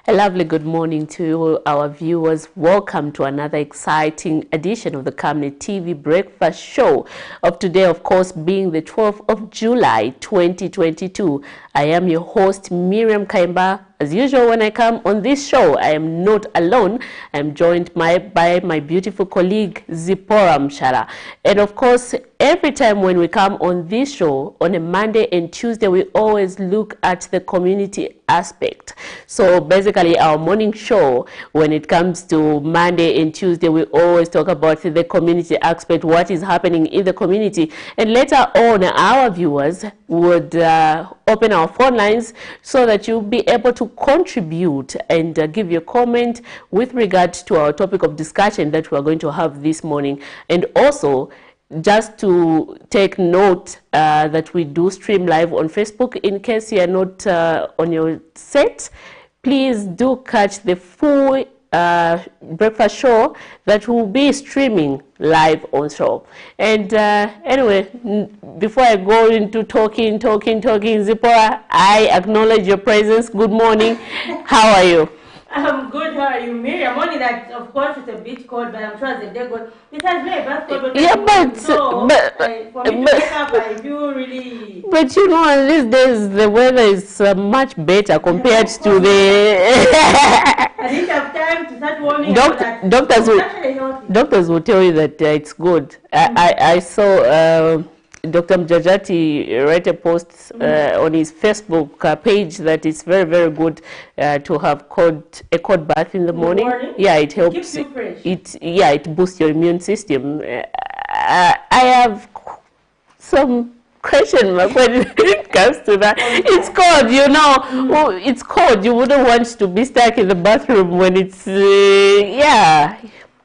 A lovely good morning to our viewers. Welcome to another exciting edition of the Camnet TV Breakfast Show of today, of course, being the 12th of July, 2022. I am your host, Miriam Kaimba. As usual, when I come on this show, I am not alone. I am joined by my beautiful colleague, Zipporah Mshara. And of course, every time when we come on this show, on a Monday and Tuesday, we always look at the community aspect. So basically, our morning show, when it comes to Monday and Tuesday, we always talk about the community aspect, what is happening in the community. And later on, our viewers would open our phone lines so that you'll be able to contribute and give your comment with regard to our topic of discussion that we're going to have this morning. And also, just to take note that we do stream live on Facebook. In case you are not on your set, please do catch the full breakfast show that will be streaming live on show. And anyway, before I go into talking, Zipporah, I acknowledge your presence. Good morning. How are you? I'm good. How are you, Miriam? Only that, of course, it's a bit cold, but I'm sure as the day goes, it has been a bit cold. But yeah, for me to wake up, I do really. But you know, these days the weather is much better compared to the. I didn't have time to start warming. Doctors will tell you that it's good. I saw. Dr. Mjajati wrote a post on his Facebook page that it's very, very good to have a cold bath in the morning. Yeah, it helps. Keeps you fresh. It boosts your immune system. I have some question mark when it comes to that. It's cold, you know. It's cold. You wouldn't want to be stuck in the bathroom when it's yeah,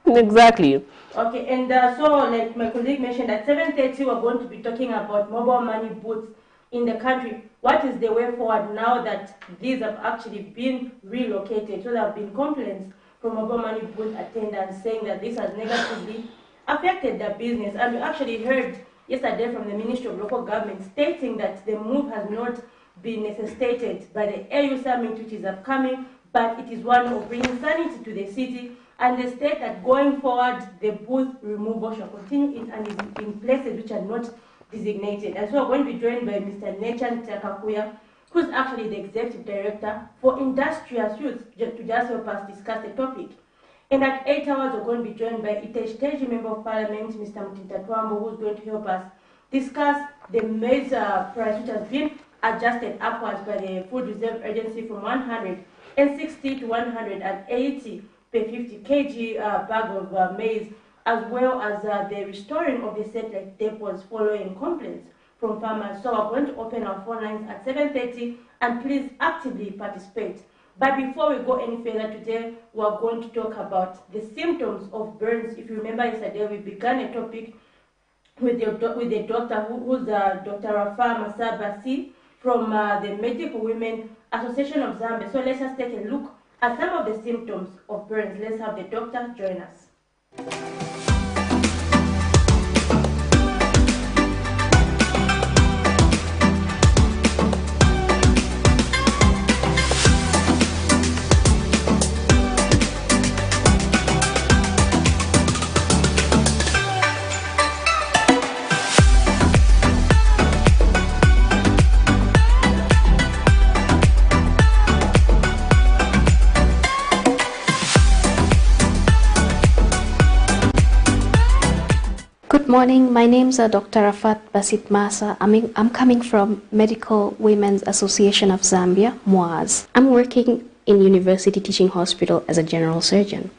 exactly. Okay, and so like my colleague mentioned, at 7:30 we're going to be talking about mobile money booths in the country. What is the way forward now that these have actually been relocated? So there have been complaints from mobile money booth attendants saying that this has negatively affected their business. And we actually heard yesterday from the Ministry of Local Government stating that the move has not been necessitated by the AU Summit, which is upcoming, but it is one of bringing sanity to the city. And they state that going forward, the booth removal shall continue in places which are not designated. And so we're going to be joined by Mr. Nechan Takakuya, who's actually the Executive Director for Industrial Youth, to just help us discuss the topic. And at 8 hours, we're going to be joined by Iteshiteji Member of Parliament, Mr. Mutinta Twambo, who's going to help us discuss the maize price, which has been adjusted upwards by the Food Reserve Agency from 160 to 180 per 50 kg bag of maize, as well as the restoring of the satellite depots following complaints from farmers. So we're going to open our phone lines at 7:30, and please actively participate. But before we go any further today, we're going to talk about the symptoms of burns. If you remember yesterday, we began a topic with the doctor who's Dr. Rafa Masabasi from the Medical Women Association of Zambia. So let's just take a look at some of the symptoms of burns. Let's have the doctor join us. Good morning. My name's Dr. Rafat Basit Masa. I'm coming from Medical Women's Association of Zambia, MWAZ. I'm working in University Teaching Hospital as a general surgeon.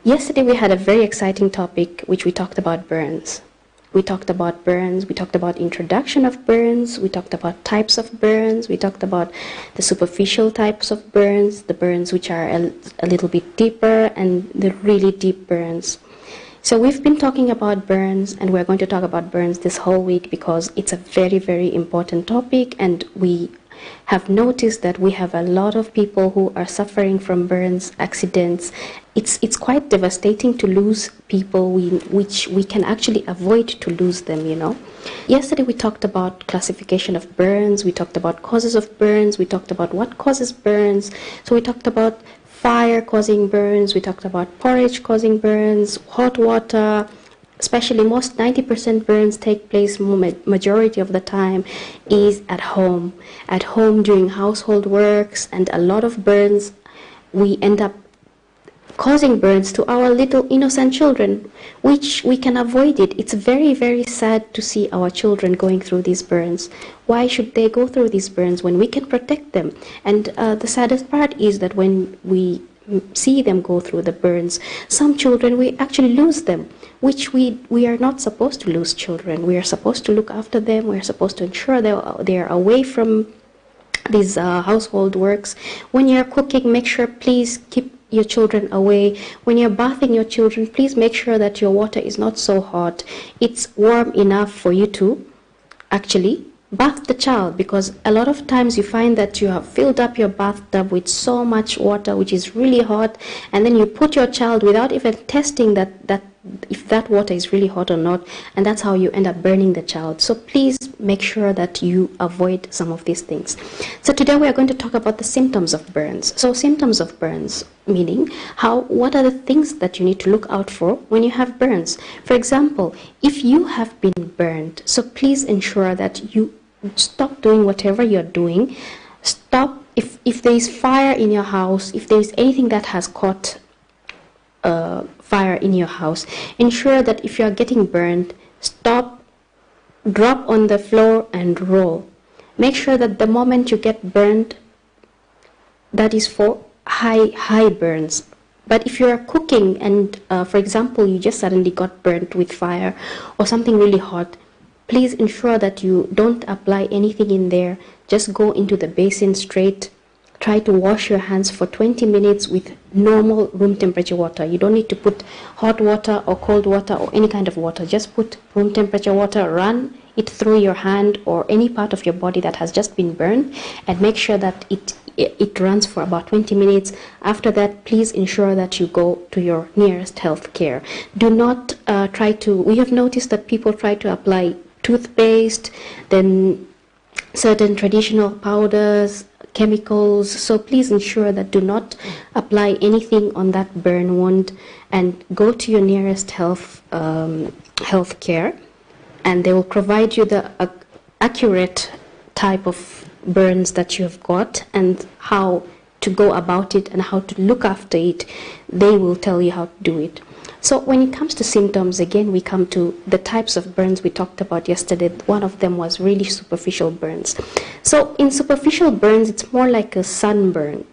Yesterday we had a very exciting topic which we talked about burns. We talked about burns, we talked about introduction of burns, we talked about types of burns, we talked about the superficial types of burns, the burns which are a little bit deeper, and the really deep burns. So we've been talking about burns, and we're going to talk about burns this whole week because it's a very, very important topic, and we have noticed that we have a lot of people who are suffering from burns, accidents. It's quite devastating to lose people which we can actually avoid to lose them, you know. Yesterday we talked about classification of burns, we talked about causes of burns, we talked about what causes burns. So we talked about fire causing burns, we talked about porridge causing burns, hot water, especially most 90% burns take place majority of the time is at home during household works, and a lot of burns we end up causing burns to our little innocent children, which we can avoid it. It's very, very sad to see our children going through these burns. Why should they go through these burns when we can protect them? And the saddest part is that when we see them go through the burns, some children, we actually lose them, which we are not supposed to lose children. We are supposed to look after them. We are supposed to ensure they are away from these household works. When you're cooking, make sure, please keep your children away. When you're bathing your children, please make sure that your water is not so hot. It's warm enough for you to actually bath the child, because a lot of times you find that you have filled up your bathtub with so much water which is really hot, and then you put your child without even testing that if that water is really hot or not, and that's how you end up burning the child. So please make sure that you avoid some of these things. So today we are going to talk about the symptoms of burns. So symptoms of burns, meaning what are the things that you need to look out for when you have burns. For example, if you have been burned, so please ensure that you stop doing whatever you're doing. Stop if there is fire in your house, if there is anything that has caught fire in your house, ensure that if you are getting burned, stop, drop on the floor and roll. Make sure that the moment you get burned, that is for high burns. But if you are cooking and for example you just suddenly got burnt with fire or something really hot, please ensure that you don't apply anything in there. Just go into the basin straight. Try to wash your hands for 20 minutes with normal room temperature water. You don't need to put hot water or cold water or any kind of water. Just put room temperature water, run it through your hand or any part of your body that has just been burned, and make sure that it runs for about 20 minutes. After that, please ensure that you go to your nearest health care. Do not we have noticed that people try to apply toothpaste, then certain traditional powders, chemicals. So please ensure that do not apply anything on that burn wound, and go to your nearest health care, and they will provide you the accurate type of burns that you have got and how to go about it and how to look after it. They will tell you how to do it. So when it comes to symptoms, again, we come to the types of burns we talked about yesterday. One of them was really superficial burns. So in superficial burns, it's more like a sunburn.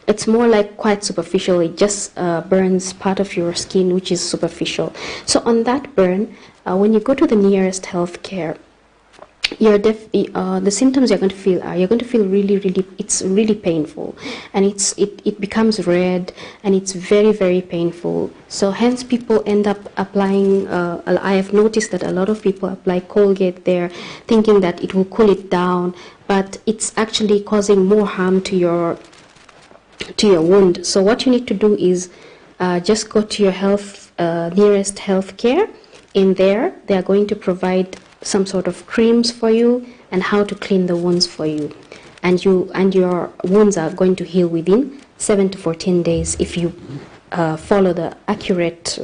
It's more like quite superficial. It just burns part of your skin, which is superficial. So on that burn, when you go to the nearest health care, the symptoms you're going to feel it's really painful, and it becomes red, and it's very, very painful. So hence people end up applying I have noticed that a lot of people apply Colgate there, thinking that it will cool it down, but it's actually causing more harm to your wound. So what you need to do is just go to your nearest health care. In there, they are going to provide some sort of creams for you and how to clean the wounds for you, and your wounds are going to heal within 7 to 14 days if you follow the accurate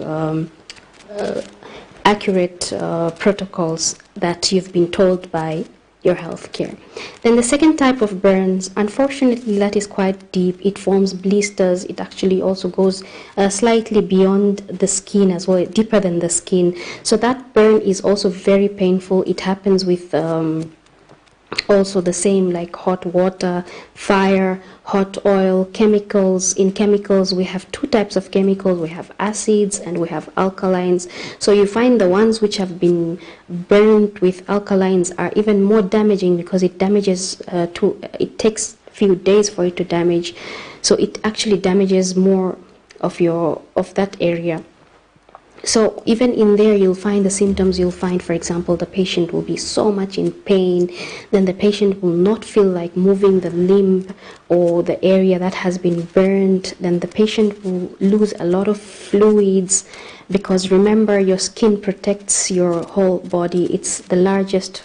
protocols that you've been told by your health care. Then the second type of burns, unfortunately, that is quite deep. It forms blisters. It actually also goes slightly beyond the skin as well, deeper than the skin. So that burn is also very painful. It happens with also the same, like hot water, fire, hot oil, chemicals. In chemicals, we have two types of chemicals. We have acids and we have alkalines. So you find the ones which have been burnt with alkalines are even more damaging, because it damages it takes a few days for it to damage. So it actually damages more of that area. So even in there, you'll find the symptoms. You'll find, for example, the patient will be so much in pain, then the patient will not feel like moving the limb or the area that has been burned, then the patient will lose a lot of fluids, because remember, your skin protects your whole body. It's the largest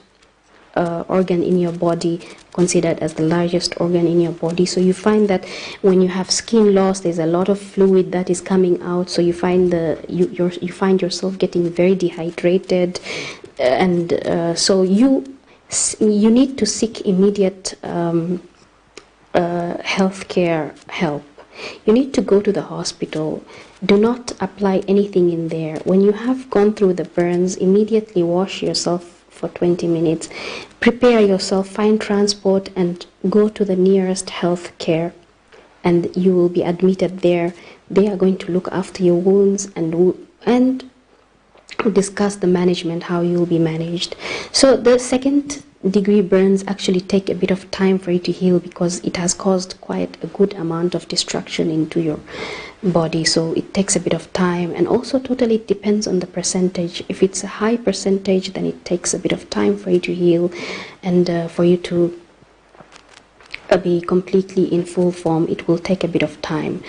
organ in your body, considered as the largest organ in your body. So you find that when you have skin loss, there's a lot of fluid that is coming out. So you find you find yourself getting very dehydrated, and so you need to seek immediate healthcare help. You need to go to the hospital. Do not apply anything in there. When you have gone through the burns, immediately wash yourself for 20 minutes. Prepare yourself, find transport, and go to the nearest health care, and you will be admitted there. They are going to look after your wounds and discuss the management, how you will be managed. So the second degree burns actually take a bit of time for you to heal, because it has caused quite a good amount of destruction into your body. So it takes a bit of time, and also totally depends on the percentage. If it's a high percentage, then it takes a bit of time for you to heal, and for you to be completely in full form, it will take a bit of time.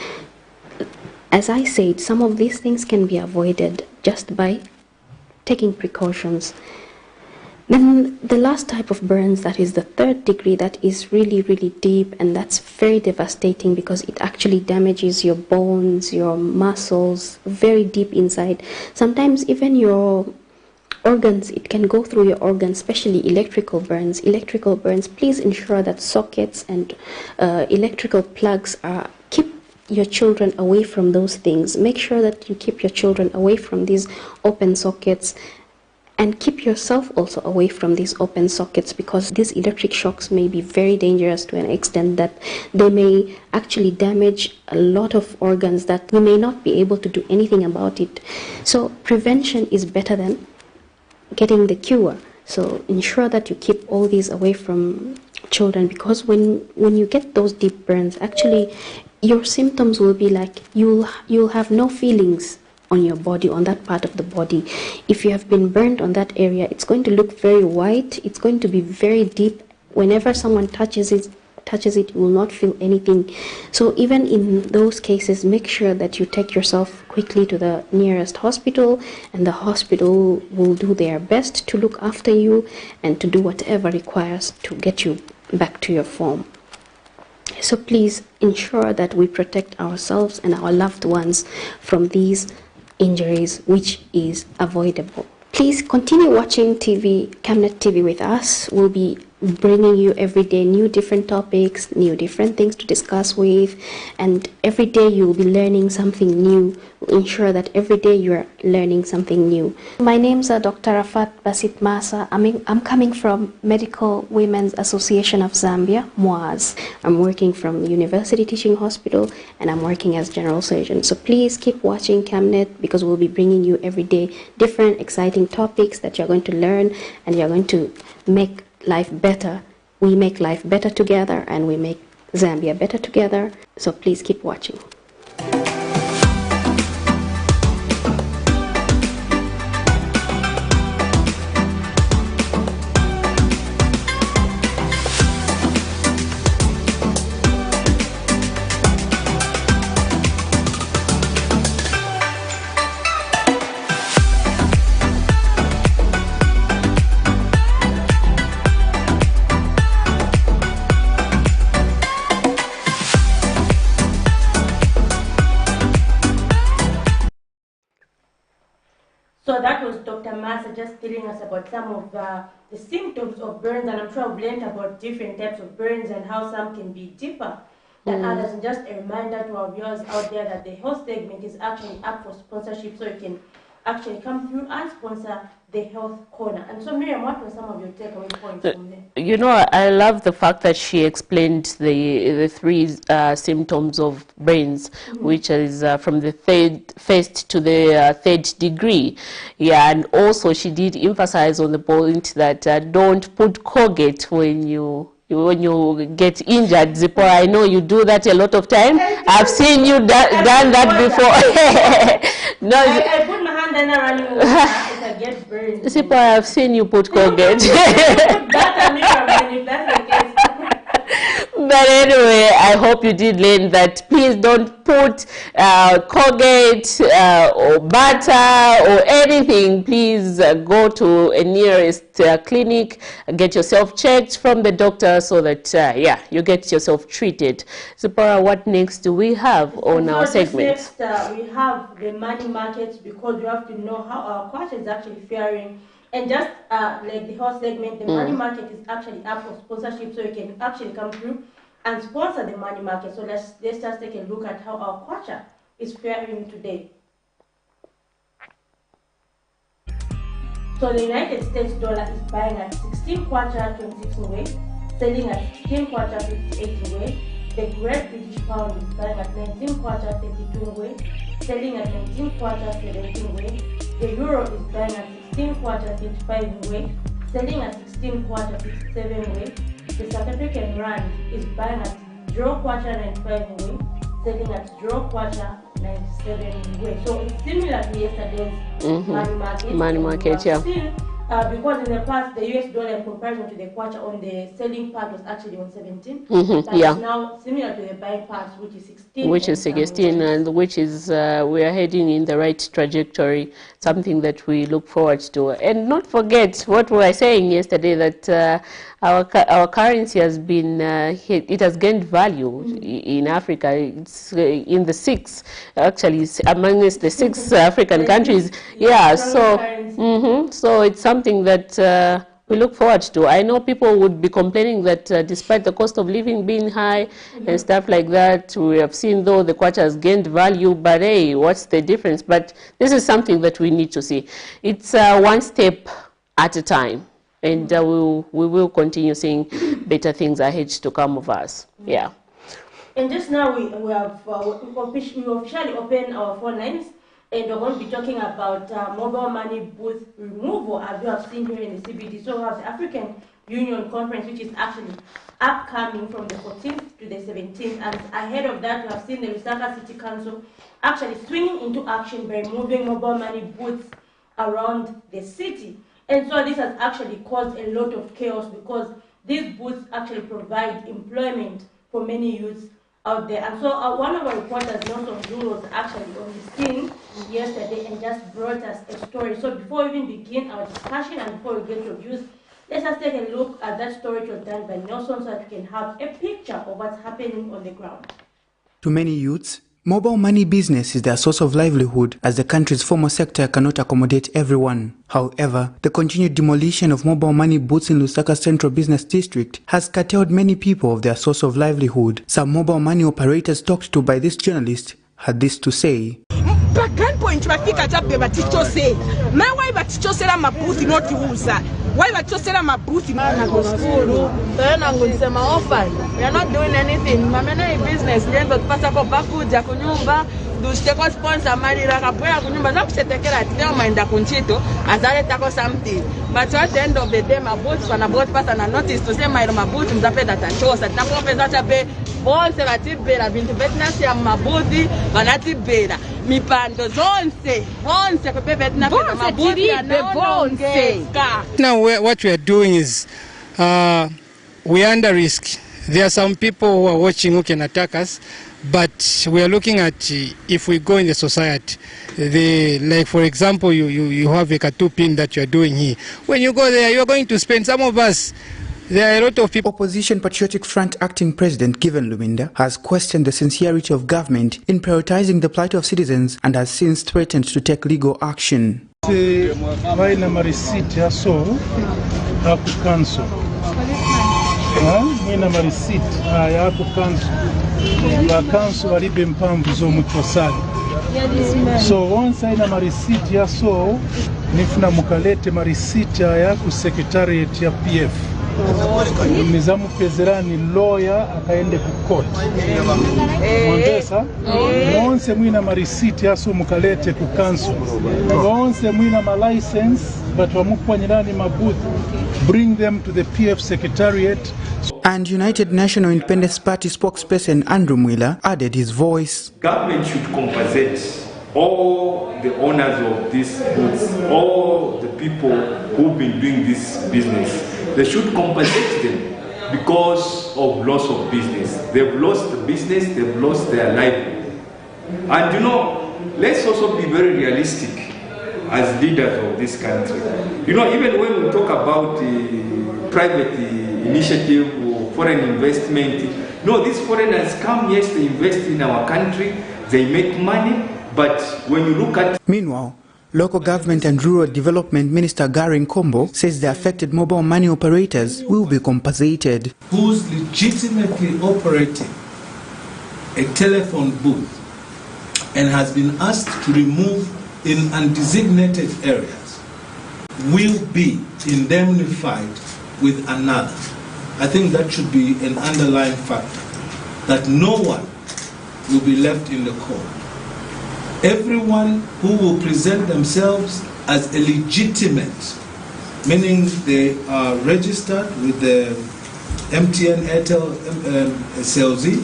As I said, some of these things can be avoided just by taking precautions. Then the last type of burns, that is the third degree, that is really, really deep, and that's very devastating, because it actually damages your bones, your muscles, very deep inside. Sometimes even your organs, it can go through your organs, especially electrical burns. Electrical burns, please ensure that sockets and electrical plugs are keep your children away from those things. Make sure that you keep your children away from these open sockets, and keep yourself also away from these open sockets, because these electric shocks may be very dangerous to an extent that they may actually damage a lot of organs that we may not be able to do anything about it. So prevention is better than getting the cure. So ensure that you keep all these away from children, because when you get those deep burns, actually your symptoms will be like you'll have no feelings on your body, on that part of the body. If you have been burned on that area, it's going to look very white, it's going to be very deep. Whenever someone touches it, you will not feel anything. So even in those cases, make sure that you take yourself quickly to the nearest hospital, and the hospital will do their best to look after you and to do whatever requires to get you back to your form. So please ensure that we protect ourselves and our loved ones from these injuries, which is avoidable. Please continue watching Camnet TV with us. We'll be bringing you every day new different topics, new different things to discuss with, and every day you will be learning something new. We'll ensure that every day you are learning something new. My name's Dr. Rafat Basit Masa. I'm coming from Medical Women's Association of Zambia, MWAS. I'm working from University Teaching Hospital, and I'm working as general surgeon. So please keep watching Camnet, because we'll be bringing you every day different exciting topics that you're going to learn, and you're going to make life better. We make life better together, and we make Zambia better together. So please keep watching. So that was Dr. Masa just telling us about some of the symptoms of burns, and I'm sure we've learned about different types of burns and how some can be deeper than others. And just a reminder to our viewers out there that the health segment is actually up for sponsorship, so you can actually come through and sponsor the health corner. And so Miriam, what were some of your takeaway points from there? You know, I love the fact that she explained the three symptoms of burns, which is from the first to the third degree. Yeah, and also she did emphasize on the point that don't put Colgate when you get injured. Zipporah, I know you do that a lot of time. I've seen you done that before. No, I put my hand then running water, it get burned. Sipo, I have seen you put Colgate. That's a miracle if that's the case. But anyway, I hope you did learn that please don't put Colgate or butter or anything. Please go to a nearest clinic, get yourself checked from the doctor so that, yeah, you get yourself treated. Zipporah, what next do we have on our segment? Next, we have the money market, because you have to know how our kwacha is actually faring. And just like the whole segment, the money market is actually up for sponsorship, so you can actually come through and sponsor the money market. So let's just take a look at how our kwacha is faring today. So the United States dollar is buying at 16 kwacha 26 Ngwe, selling at 16 kwacha 58 Ngwe. The Great British Pound is buying at 19 kwacha 32 Ngwe, selling at 19 kwacha 17 Ngwe. The Euro is buying at 16 kwacha 35 Ngwe, selling at 16 kwacha 57 Ngwe. The South African Rand is buying at 0 kwacha 95 Ngwe, selling at 0 kwacha 97 Ngwe. So it's similar to yesterday's money market. Yeah. Still, because in the past, the US dollar in comparison to the kwacha on the selling part was actually on 17. But yeah. now similar to the buying part, which is 16. Which is 16, and which is, we are heading in the right trajectory, something that we look forward to. And not forget what we were saying yesterday, that our currency has been, it has gained value in Africa. It's in the six, actually, amongst the six African countries. Yeah, so, so it's something that we look forward to. I know people would be complaining that despite the cost of living being high and stuff like that, we have seen though the kwacha has gained value, but hey, what's the difference? But this is something that we need to see. It's one step at a time, and we will continue seeing better things ahead to come of us. Yeah. And just now we have we officially opened our phone lines. And we're going to be talking about mobile money booth removal, as you have seen here in the CBD. So we have the African Union Conference, which is actually upcoming from the 14th to the 17th. And ahead of that, we have seen the Lusaka City Council actually swinging into action by removing mobile money booths around the city. And so this has actually caused a lot of chaos, because these booths actually provide employment for many youths out there. And so one of our reporters, Nelson June, was actually on the scene yesterday and just brought us a story. So before we even begin our discussion and before we get your views, let's just take a look at that story which was done by Nelson so that we can have a picture of what's happening on the ground. To many youths, mobile money business is their source of livelihood, as the country's formal sector cannot accommodate everyone. However, the continued demolition of mobile money booths in Lusaka Central Business District has curtailed many people of their source of livelihood. Some mobile money operators talked to by this journalist had this to say. Why are you selling my booth? We are not doing anything. I'm business. Dushiteko sponsor mali rakapoya kunyumba nakusetekera tena maenda kunchito azale tako something, but at the end of the day my boots when about person a notice to say my boots mzapenda tachosa tinapopeza chape bonse batibera bintu betnasi ya mabuti banatibera mipando zonse kupepe tinapenda mabuti bonse. Now what we are doing is we are under risk. There are some people who are watching who can attack us, but we are looking at if we go in the society, like for example, you have a tattoo pin that you are doing here. When you go there, you are going to spend, some of us, there are a lot of people. Opposition Patriotic Front Acting President Given Luminda has questioned the sincerity of government in prioritizing the plight of citizens and has since threatened to take legal action. Mwina marisiti yako kansu bakansu balibe mpamvu z'omuchosali. So once aina marisiti ya so nifuna mukalete marisiti ya ku secretariat ya PF. Nizamu pezerani lawyer akaende ku court. Mwondesa once mwina marisiti ya so mukalete ku kansu. Once mwina ma license but wamukwanyirani mabuthi, bring them to the PF Secretariat. And United National Independence Party spokesperson Andrew Mwila added his voice. Government should compensate all the owners of these booths, all the people who've been doing this business, they should compensate them because of loss of business. They've lost the business, they've lost their livelihood. And you know, let's also be very realistic as leaders of this country. You know, even when we talk about private initiative or foreign investment, no, these foreigners come, yes, they invest in our country, they make money, but when you look at... Meanwhile, Local Government and Rural Development Minister Garin Kombo says the affected mobile money operators will be compensated. Who's legitimately operating a telephone booth and has been asked to remove in undesignated areas will be indemnified with another. I think that should be an underlying factor, that no one will be left in the cold. Everyone who will present themselves as a legitimate, meaning they are registered with the MTN, Airtel, SLZ,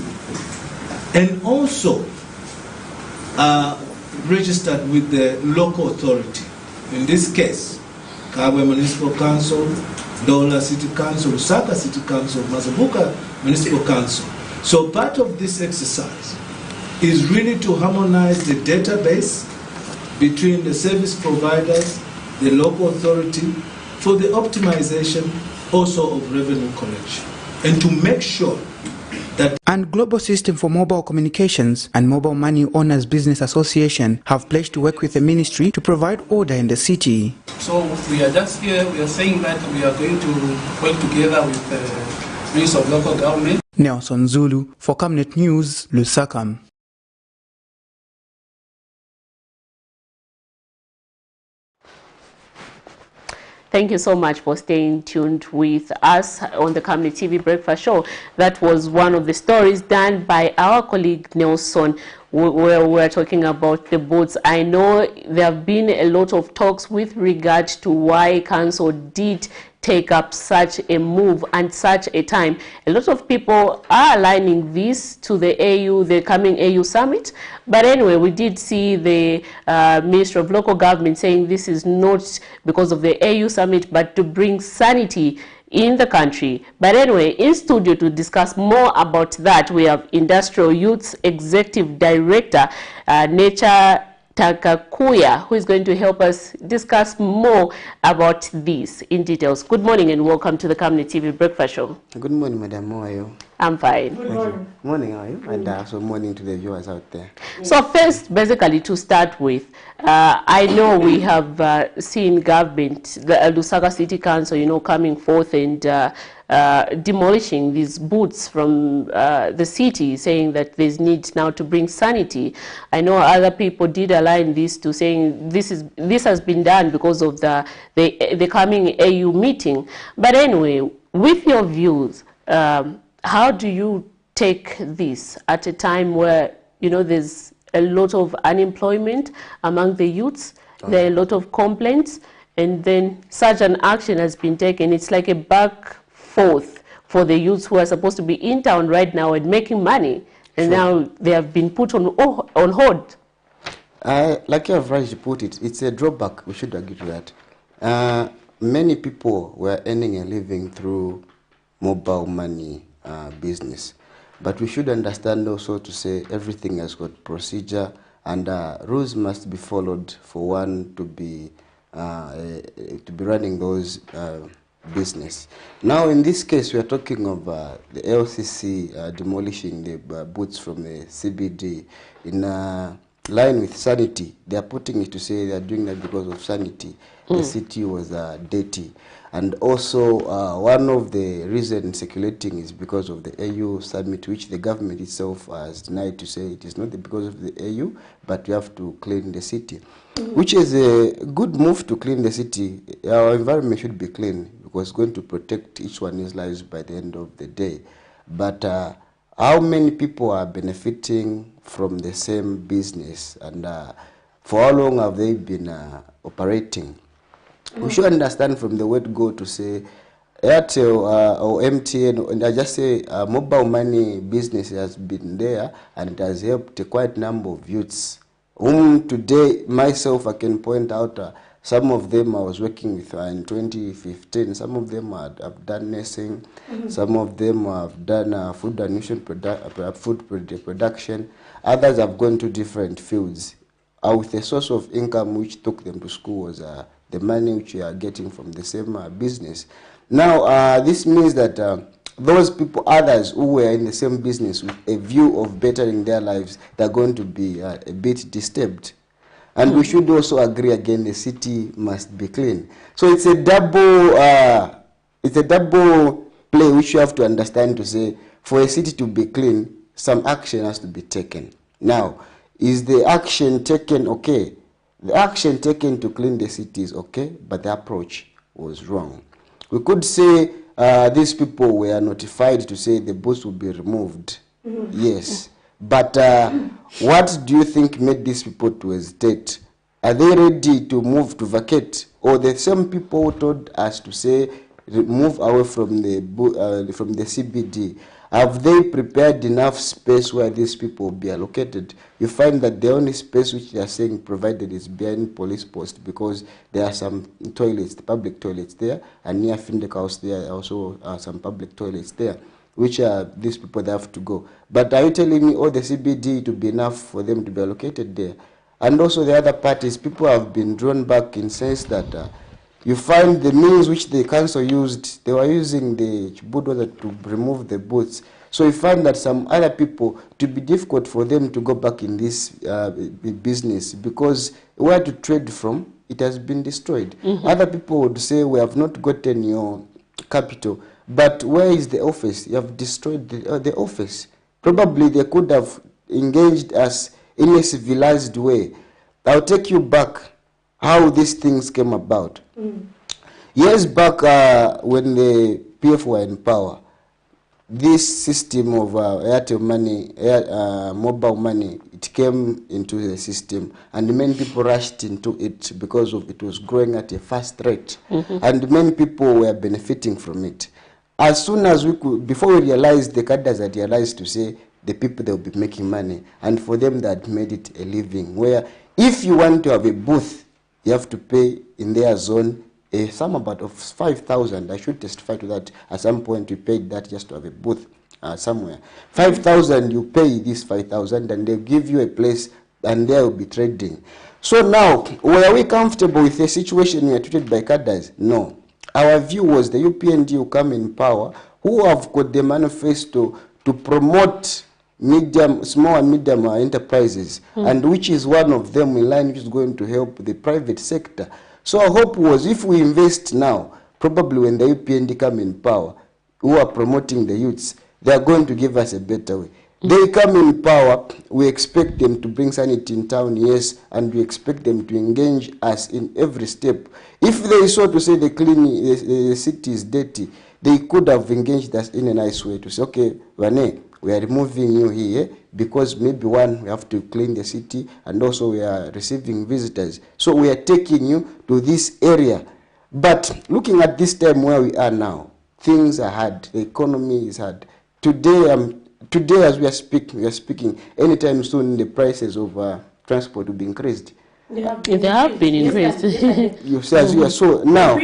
and also registered with the local authority. In this case, Kabwe Municipal Council, Dola City Council, Lusaka City Council, Mazabuka Municipal Council. So part of this exercise is really to harmonize the database between the service providers, the local authority, for the optimization also of revenue collection, and to make sure that... And Global System for Mobile Communications and Mobile Money Owners Business Association have pledged to work with the ministry to provide order in the city. So we are just here, we are saying that we are going to work together with the Ministry of Local Government. Nelson Zulu for Camnet News, Lusaka. Thank you so much for staying tuned with us on the Camnet TV Breakfast Show. That was one of the stories done by our colleague Nelson, where we're talking about the booths. I know there have been a lot of talks with regard to why Council did take up such a move and such a time. A lot of people are aligning this to the AU, the coming AU summit. But anyway, we did see the Minister of Local Government saying this is not because of the AU summit, but to bring sanity in the country. But anyway, in studio to discuss more about that, we have Industrial Youth's Executive Director, Nature Takakuya, who is going to help us discuss more about this in details. Good morning and welcome to the Camnet TV Breakfast Show. Good morning, madam. How are you? I'm fine. Good morning. Morning, how are you? And also morning to the viewers out there. So first, basically, to start with, I know we have seen government, the Lusaka City Council, you know, coming forth and demolishing these booths from the city, saying that there's need now to bring sanity. I know other people did align this to saying this has been done because of the coming AU meeting. But anyway, with your views, how do you take this at a time where, you know, there's a lot of unemployment among the youths, there are a lot of complaints, and then such an action has been taken? It's like a back forth for the youths who are supposed to be in town right now and making money, and now they have been put on hold. Like you have rightly put it, it's a drawback. We should agree to that. Many people were earning a living through mobile money business, but we should understand also to say everything has got procedure, and rules must be followed for one to be running those business. Now, in this case, we are talking of the LCC demolishing the booths from the CBD in line with sanity. They are putting it to say they are doing that because of sanity. The city was dirty. And also, one of the reasons circulating is because of the AU summit, which the government itself has denied to say it is not because of the AU, but we have to clean the city, which is a good move to clean the city. Our environment should be clean because it's going to protect each one's lives by the end of the day. But how many people are benefiting from the same business, and for how long have they been operating? We should understand from the word go to say Airtel or MTN, and I just say mobile money business has been there, and it has helped a quite number of youths whom today myself I can point out some of them I was working with in 2015. Some of them have done nursing. Some of them have done food and nutrition production. Others have gone to different fields with a source of income which took them to school was the money which you are getting from the same business. Now, this means that those people, others who were in the same business with a view of bettering their lives, they're going to be a bit disturbed. And we should also agree again, the city must be clean. So it's a double play which you have to understand to say, for a city to be clean, some action has to be taken. Now, is the action taken okay? The action taken to clean the city is okay, but the approach was wrong. We could say these people were notified to say the booths will be removed. Yes. But what do you think made these people to hesitate? Are they ready to move to vacate? Or the same people who told us to say move away from the CBD, have they prepared enough space where these people will be allocated? You find that the only space which they are saying provided is behind police post, because there are some toilets, the public toilets there, and near Findek House there are also some public toilets there, which are these people that have to go. But are you telling me all the CBD to be enough for them to be allocated there? And also the other parties, people have been drawn back in sense that you find the means which the council used, they were using the bulldozer to remove the booths. So you find that some other people, to be difficult for them to go back in this business, because where to trade from, it has been destroyed. Other people would say, we have not gotten your capital, but where is the office? You have destroyed the office. Probably they could have engaged us in a civilized way. I'll take you back how these things came about. Years back, when the PF were in power, this system of Airtel money, mobile money, it came into the system, and many people rushed into it because of it was growing at a fast rate, and many people were benefiting from it. As soon as we could, before we realized, the cadres had realized to say the people that will be making money, and for them that made it a living, where if you want to have a booth, you have to pay in their zone a sum about of 5,000. I should testify to that. At some point, we paid that just to have a booth somewhere. 5,000, you pay this 5,000, and they give you a place, and there will be trading. So now, were we comfortable with the situation we are treated by cadres? No. Our view was the UPND will come in power, who have got the manifesto to promote small and medium enterprises, and which is one of them in line which is going to help the private sector. So our hope was, if we invest now, probably when the UPND come in power, who are promoting the youths, they are going to give us a better way. They come in power, we expect them to bring sanity in town, yes, and we expect them to engage us in every step. If they saw to say the city is dirty, they could have engaged us in a nice way to say, okay, Wane, we are removing you here because maybe one, we have to clean the city, and also we are receiving visitors. So we are taking you to this area. But looking at this time where we are now, things are hard. The economy is hard. Today as we are speaking, anytime soon the prices of transport will be increased. They have been increased. You say as we are so now.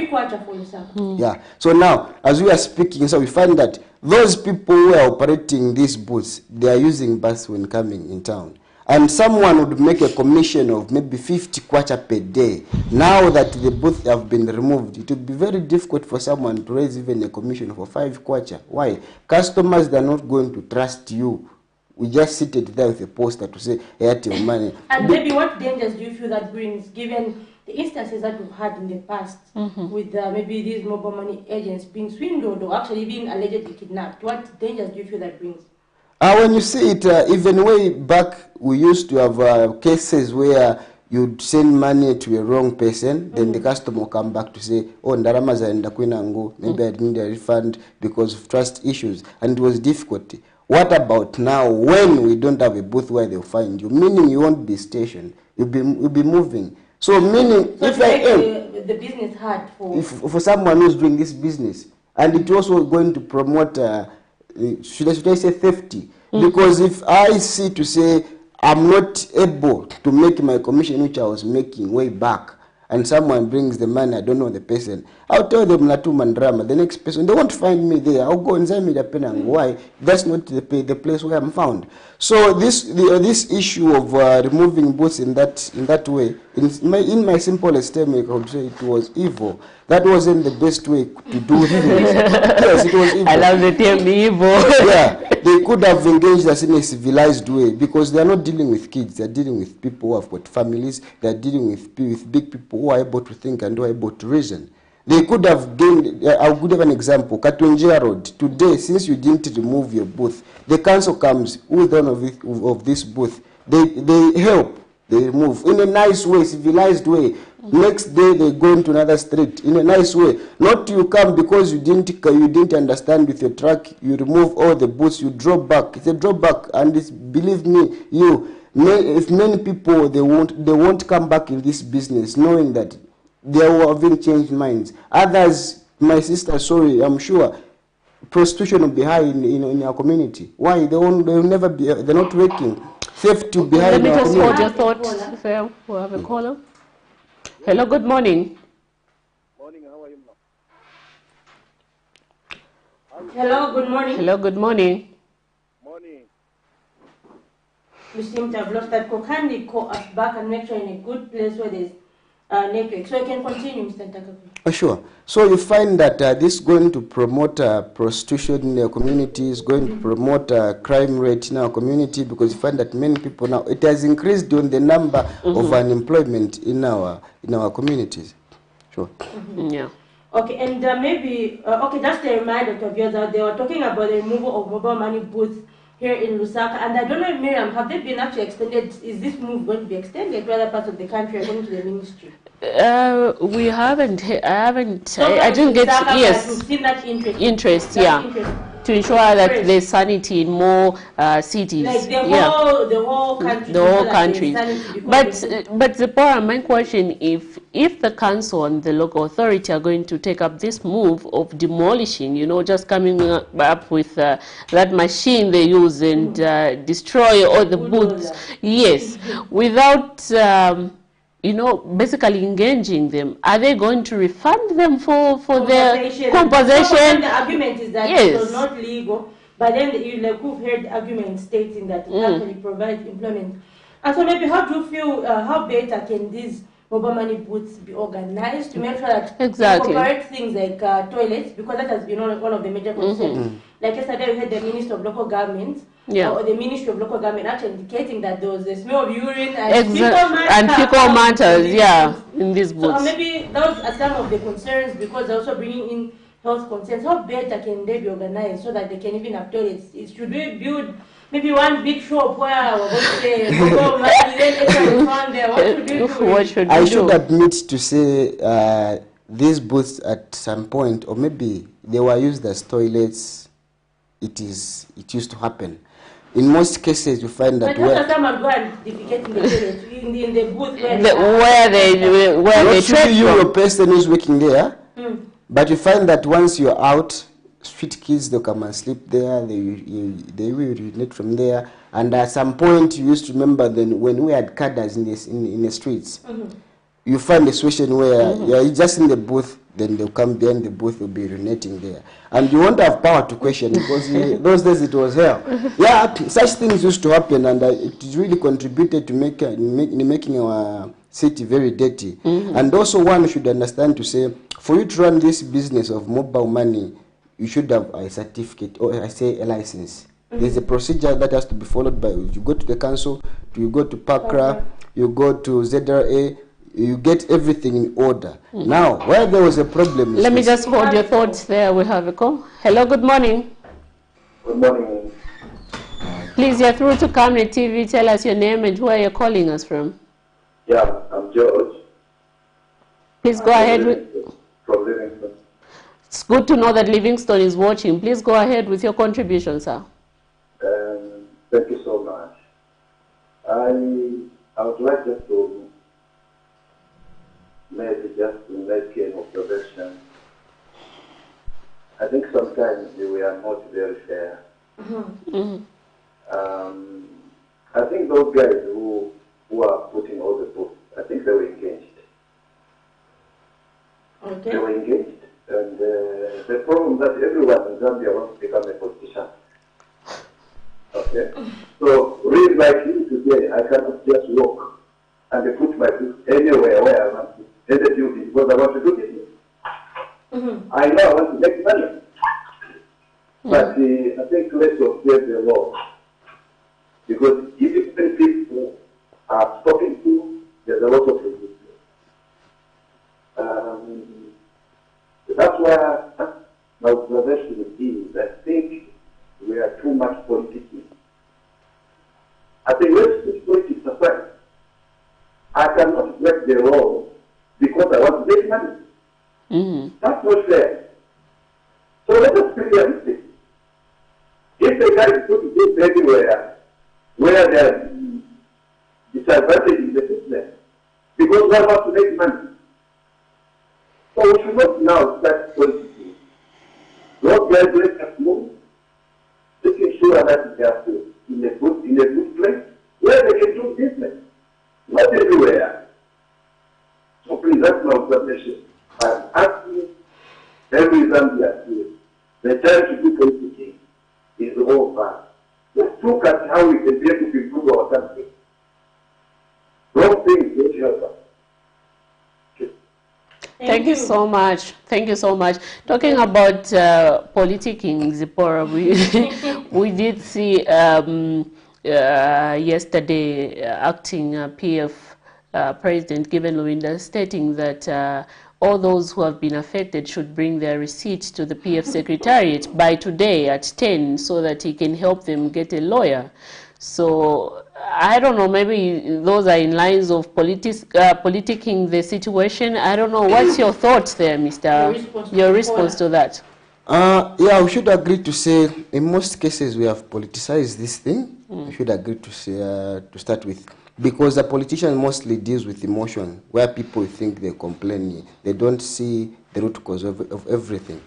Yeah. So now, as we are speaking, so we find that those people who are operating these booths, they are using bus when coming in town. And someone would make a commission of maybe 50 kwacha per day. Now that the booths have been removed, it would be very difficult for someone to raise even a commission for 5 kwacha. Why? Customers, they are not going to trust you. We just seated there with a poster to say, Airtel money. And maybe what dangers do you feel that brings, given the instances that we've had in the past, with maybe these mobile money agents being swindled or actually being allegedly kidnapped? What dangers do you feel that brings? When you see it, even way back, we used to have cases where you'd send money to a wrong person, then the customer will come back to say, oh, ndarama zaenda kwinangu, maybe I need a refund because of trust issues, and it was difficulty. What about now when we don't have a booth where they'll find you? Meaning you won't be stationed, you'll be moving. So meaning, so if I am the business hard for someone who's doing this business, and it's also going to promote, should I say thefty? Because if I see to say I'm not able to make my commission which I was making way back, and someone brings the money, I don't know the person, I'll tell them Natuma drama. The next person, they won't find me there. I'll go and say me the penang. Why? That's not the place where I'm found. So this issue of removing booths in that way, in my simplest statement, I would say it was evil. That wasn't the best way to do things. Yes, it was evil. I love the term evil. Yeah, they could have engaged us in a civilized way, because they are not dealing with kids. They are dealing with people who have got families. They are dealing with big people who are able to think and who are able to reason. They could have gained, I'll give an example, Katunjia Road. Today, since you didn't remove your booth, the council comes with one of this booth. They help, they remove in a nice way, civilized way. Next day they go into another street in a nice way. Not you come because you didn't understand with your truck, you remove all the booths, you drop back. It's a drop back, and it's, believe me, if many people they won't come back in this business, knowing that they will have changed minds. Others, my sister, sorry, I'm sure, prostitution will be high in our community. Why? They'll never be. They're not working. Theft will be high in our community. Let me just hold your thoughts. Fair. We'll have a caller. Hello. Good morning. Morning. How are you, ma'am? Hello. Good morning. Hello. Good morning. Morning. We seem to have lost that call. Kindly call us back and make sure in a good place where there's network. So you can continue, Mr. Takafu. Oh, sure. So you find that this is going to promote prostitution in our community, is going to promote crime rate in our community, because you find that many people now, it has increased on the number of unemployment in our communities. Sure. Yeah. Okay, and maybe, okay, just a reminder to viewers out there, we're talking about the removal of mobile money booths here in Lusaka, and I don't know, Miriam, have they been actually extended? Is this move going to be extended to other parts of the country according to the ministry? We haven't. I didn't get. Yes. We've seen that interest. To ensure that there's sanity in more cities. Like the whole country. The whole country. But the main question, if the council and the local authority are going to take up this move of demolishing, just coming up with that machine they use and destroy all the booths, yes, without basically engaging them, are they going to refund them for their compensation? The argument is that it was not legal, but then we've heard the argument stating that it actually provides employment. And so maybe how do you feel, how better can these mobile money booths be organized to make sure that they incorporate things like toilets, because that has been one of the major concerns. Like yesterday we had the Minister of Local Government, or the Ministry of Local Government actually indicating that there was a smell of urine and fecal matters, in these booths. So maybe those are some of the concerns, because they're also bringing in health concerns. How better can they be organized so that they can even have toilets? Should we build maybe one big shop where we're going to say, what should we do? I should admit to say these booths at some point, or maybe they were used as toilets. It used to happen. In most cases, you find that someone go and defecate in the toilet, in the booth where they trade you a person who's working there, but you find that once you're out, street kids, they'll come and sleep there, they will urinate from there, and at some point you used to remember then when we had cadres in the streets, you find a situation where you're just in the booth, then they'll come behind the booth, they'll be urinating there. And you won't have power to question, because those days it was hell. Yeah, such things used to happen, and it really contributed to making our city very dirty. And also one should understand to say, for you to run this business of mobile money, you should have a certificate, or I say a license. There's a procedure that has to be followed by you go to the council, you go to PACRA, you go to ZRA, you get everything in order. Now, where there was a problem... Let me just hold your thoughts there. We have a call. Hello, good morning. Good morning. Please, you're through to Camnet TV. Tell us your name and where you're calling us from. Yeah, I'm George. Please go ahead with... From Livingston. It's good to know that Livingston is watching. Please go ahead with your contribution, sir. Thank you so much. I would like just to maybe just to make an observation. I think sometimes we are not very fair. I think think those guys who are putting all the books, I think they were engaged. Okay. They were engaged. And the problem that everyone in Zambia wants to become a politician. Okay? So, really like you today, I cannot just walk and put my book anywhere where I want to, in the building, because I want to do business. I know I want to make money. But I think let's observe the law. Because if people are stopping to, there's a lot of resistance. That's why my observation is, I think we are too much politicking. I think let's put politics aside. I cannot break the law because I want to make money. That's not fair. So let us be realistic. If the guy is putting this everywhere, where there are disadvantages in the business, because we want to make money. So we should not now start politicking. Those guys let us move, making sure that they are in a good place where they can do business. Not everywhere. So please, that's my observation. I'm asking every Zambia here, the time to do politicking is over. Let's look at how we can be able to improve our country. Wrong things don't help us. Thank you so much. Thank you so much. Talking about politicking, Zipporah, we did see yesterday acting PF President Given Lwinda stating that all those who have been affected should bring their receipts to the PF Secretariat by today at 10 so that he can help them get a lawyer. So I don't know, maybe those are in lines of politicking the situation. I don't know. What's your thoughts there, Mr. Your response to that? Yeah, we should agree to say in most cases we have politicized this thing. We should agree to say to start with, because the politician mostly deals with emotion, where people think they're complaining, they don't see the root cause of everything.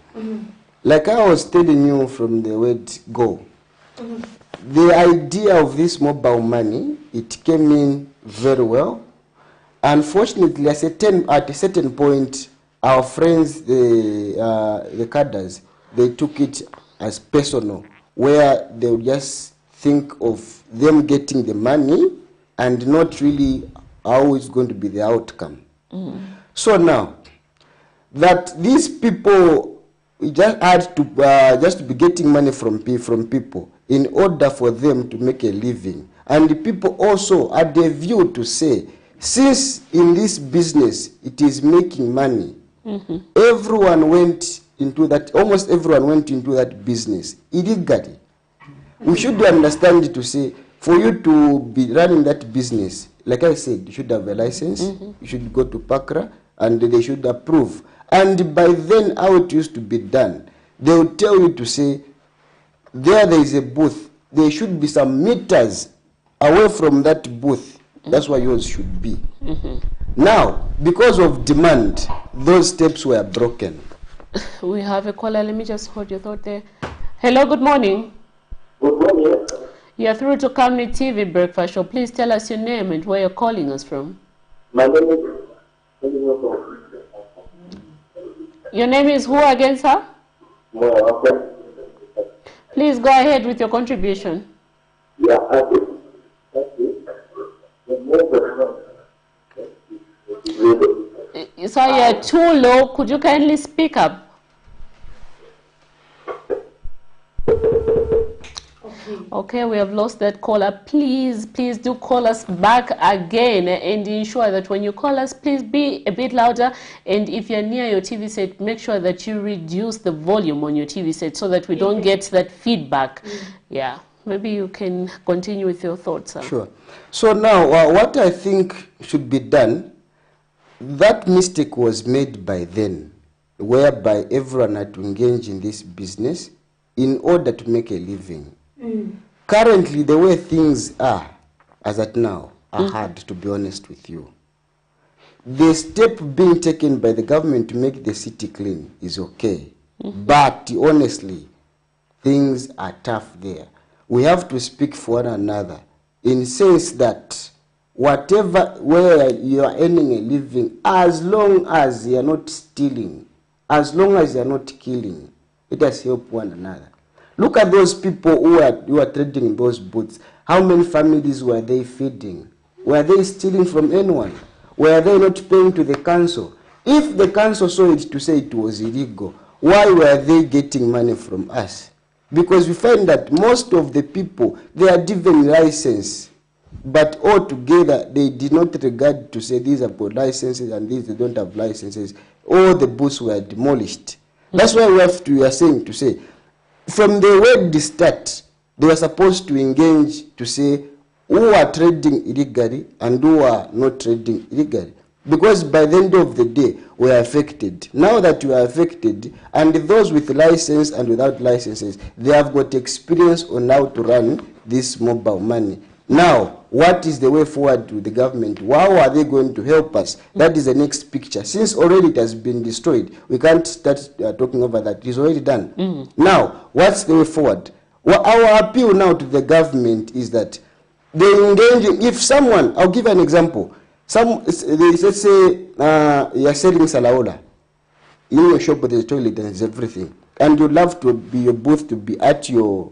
Like I was telling you from the word go, the idea of this mobile money, it came in very well. Unfortunately, at a certain point, our friends, the cadres, they took it as personal, where they would just think of them getting the money and not really how it's going to be the outcome. So now, that these people just had to just be getting money from people in order for them to make a living. And the people also had a view to say, since in this business it is making money, everyone went into that, almost everyone went into that business illegally. We should understand it to say, for you to be running that business, like I said, you should have a license, you should go to PACRA, and they should approve. And by then, how it used to be done, they will tell you to say, there is a booth, there should be some meters away from that booth. That's where yours should be. Now, because of demand, those steps were broken. We have a caller. Let me just hold your thought there. Hello, good morning. Good morning. You're through to Camnet TV Breakfast Show. Please tell us your name and where you're calling us from. My name is... Your name is who again, sir? Please go ahead with your contribution. Yeah, I think. Sir, you're too low. Could you kindly speak up? Okay, we have lost that caller. Please do call us back again and ensure that when you call us, please be a bit louder. And if you're near your TV set, make sure that you reduce the volume on your TV set so that we don't get that feedback. Yeah, maybe you can continue with your thoughts, sir. Sure. So now, what I think should be done, that mistake was made by then, whereby everyone had to engage in this business in order to make a living. Currently, the way things are, as at now, are hard, to be honest with you. The step being taken by the government to make the city clean is okay. But honestly, things are tough there. We have to speak for one another. in sense that whatever, where you are earning a living, as long as you are not stealing, as long as you are not killing, let us help one another. Look at those people who are trading in those booths. How many families were they feeding? Were they stealing from anyone? Were they not paying to the council? If the council saw it to say it was illegal, why were they getting money from us? Because we find that most of the people, they are given license, but altogether they did not regard to say these have got licenses and these they don't have licenses. All the booths were demolished. That's why we are saying to say, from the word start, they were supposed to engage to say who are trading illegally and who are not trading illegally. Because by the end of the day, we are affected. Now that we are affected, and those with license and without licenses, they have got experience on how to run this mobile money. Now, what is the way forward to the government? How are they going to help us? That is the next picture. Since already it has been destroyed, we can't start talking over that. It is already done. Now, what's the way forward? Well, our appeal now to the government is that they engage. If someone, I'll give an example. Let's say you're selling salaola. In your shop there's a toilet and there's everything. And you'd love to be your booth to be at your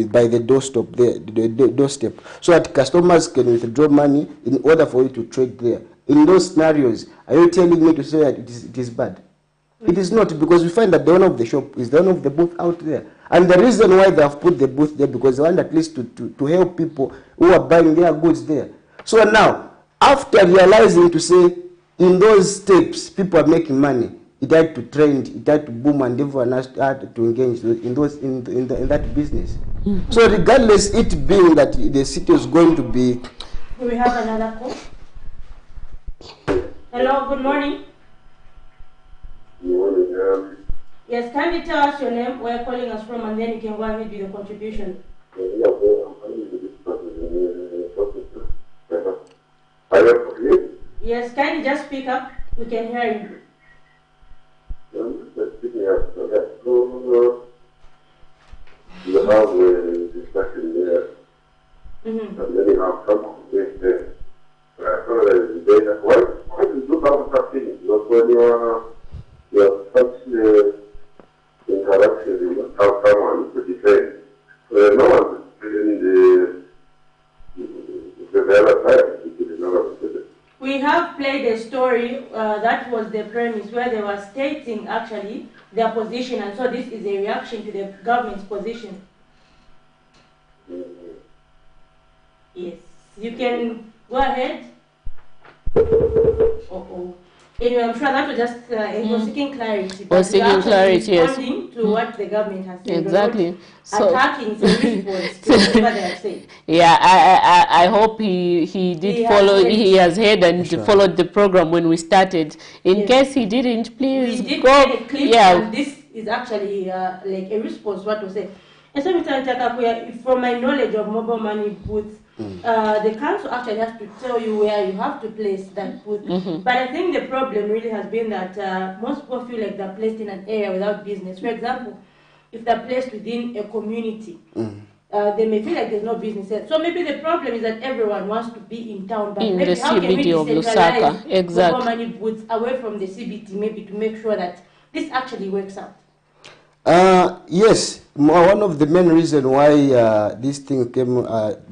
by the doorstep there, the doorstep, so that customers can withdraw money in order for you to trade there. In those scenarios, are you telling me to say that it is bad? It is not, because we find that the owner of the shop is the owner of the booth out there. And the reason why they have put the booth there, because they want at least to help people who are buying their goods there. So now, after realizing to say, in those steps, people are making money, it had to trend, it had to boom, and everyone has to engage in that business. So regardless, it being that the city is going to be... We have another call. Hello, good morning. Good morning. Yes, can you tell us your name, where you're calling us from, and then you can go ahead with your contribution. Yes, can you just speak up? We can hear you. You have a discussion there, and then you have come with the data. Why do you have such things? Because when you have such interactions, you have someone to defend. No one is defending the other side, which is another person. We have played a story that was the premise where they were stating actually their position, and so this is a reaction to the government's position. Yes, you can go ahead. Anyway, I'm sure that was just it was seeking clarity. Was seeking clarity, yes. Responding to what the government has said. Exactly. So attacking response to whatever they have said. Yeah, I hope he did follow. He has heard and followed the program when we started. In case he didn't, please we did go. Play a clip, and this is actually like a response what to say. And so, Mr. Ntakakuya, from my knowledge of mobile money booths, the council actually has to tell you where you have to place that booth. But I think the problem really has been that most people feel like they're placed in an area without business. For example, if they're placed within a community, they may feel like there's no business there. So maybe the problem is that everyone wants to be in town, but in maybe the how can we CBD of decentralize Lusaka, mobile money booths away from the CBD, maybe to make sure that this actually works out? Yes, one of the main reasons why this thing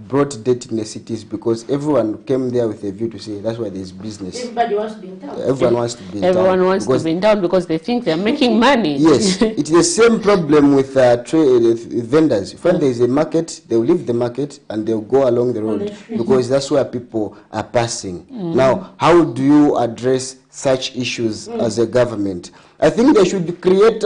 brought debt in the city is because everyone came there with a view to say that's why there's business. Everybody wants to be in town. Everyone wants to be in town. Everyone wants to be in town because they think they're making money. Yes, it's the same problem with vendors. When there is a market, they'll leave the market and they'll go along the road because that's where people are passing. Now, how do you address such issues as a government? I think they should create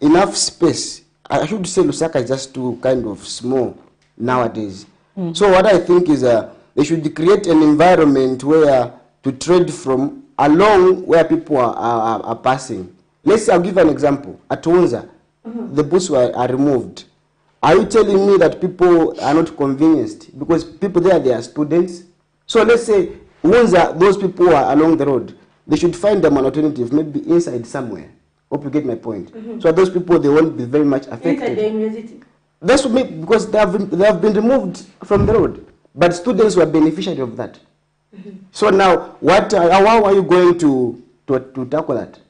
enough space. I should say Lusaka is just too kind of small nowadays. So what I think is they should create an environment where to trade from along where people are passing. Let's say, I'll give an example. At Unza, the booths are removed. Are you telling me that people are not convenienced? Because people there, they are students. So let's say Unza, those people who are along the road, they should find them an alternative, maybe inside somewhere. Hope you get my point. So those people, they won't be very much affected. Inside the university. That's what because they have been removed from the road. but students were beneficiary of that. So now, how are you going to tackle that?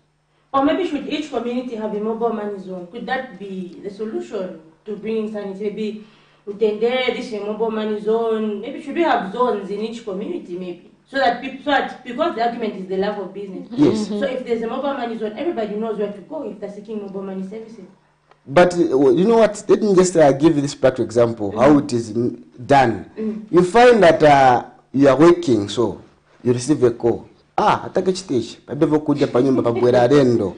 Or maybe should each community have a mobile money zone? Could that be the solution to bringing sanity? Maybe this is a mobile money zone. Maybe should we have zones in each community? Maybe so that because the argument is the love of business. Yes. So if there's a mobile money zone, everybody knows where to go if they're seeking mobile money services. But you know what? Let me just give you this practical example how it is done. You find that you are working, so you receive a call. Atake chiteshi padevo kuja pa nyumba pabwera rendo.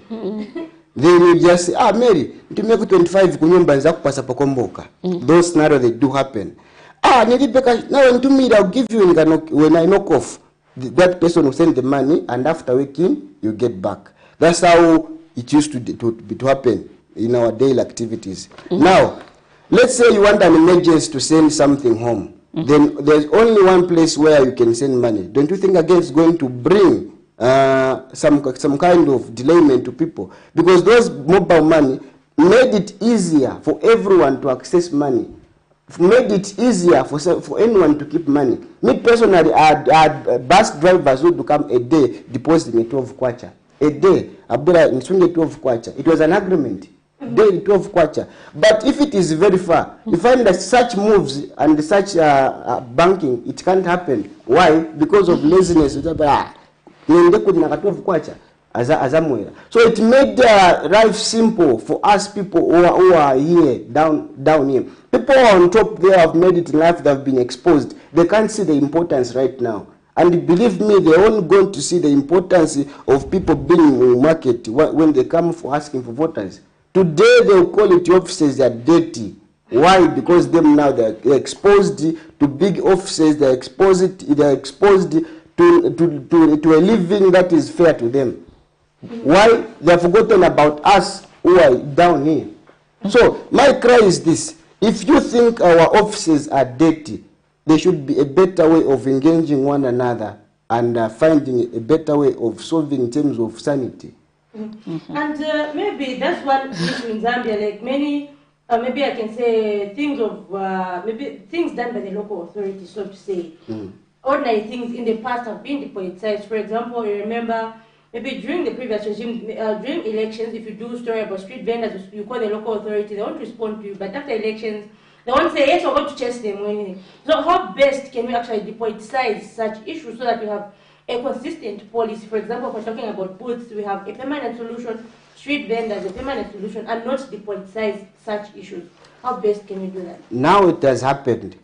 Then you just say, Mary, nitumie ku 25 kunyumba nza kupasa pakomboka. Those scenarios they do happen. Nilipeka now nitumie, I'll give you when I knock off. That person will send the money, and after working you get back. That's how it used to happen in our daily activities. Now, let's say you want an emergency to send something home. Then there's only one place where you can send money. Don't you think again it's going to bring some kind of delayment to people? Because those mobile money made it easier for everyone to access money. Made it easier for anyone to keep money. Me personally, I had bus drivers who would come a day depositing 12 kwacha. A day, abura nsunge 12 kwacha. It was an agreement. Daily 12 kwacha. But if it is very far, you find that such moves and such banking, it can't happen. Why? Because of laziness. So it made life simple for us people who are here, down here. People who are on top there have made it in life, they have been exposed. They can't see the importance right now. And believe me, they're only going to see the importance of people being in the market when they come for asking for voters. Today they will call it offices that are dirty. Why? Because them now they're exposed to big offices. They're exposed to a living that is fair to them. Why? They have forgotten about us who are down here. So my cry is this: if you think our offices are dirty, there should be a better way of engaging one another and finding a better way of solving in terms of sanity. And maybe that's one issue in Zambia, like many, maybe I can say things of, maybe things done by the local authorities, so to say. Ordinary things in the past have been depoliticized. For example, you remember, maybe during the previous regime, during elections, if you do a story about street vendors, you call the local authority, they won't respond to you, but after elections, they won't say, yes, we're going to chase them or anything. So how best can we actually depoliticize such issues so that we have a consistent policy? For example, if we're talking about booths, we have a permanent solution, street vendors, a permanent solution, and not depoliticize such issues. How best can we do that? Now it has happened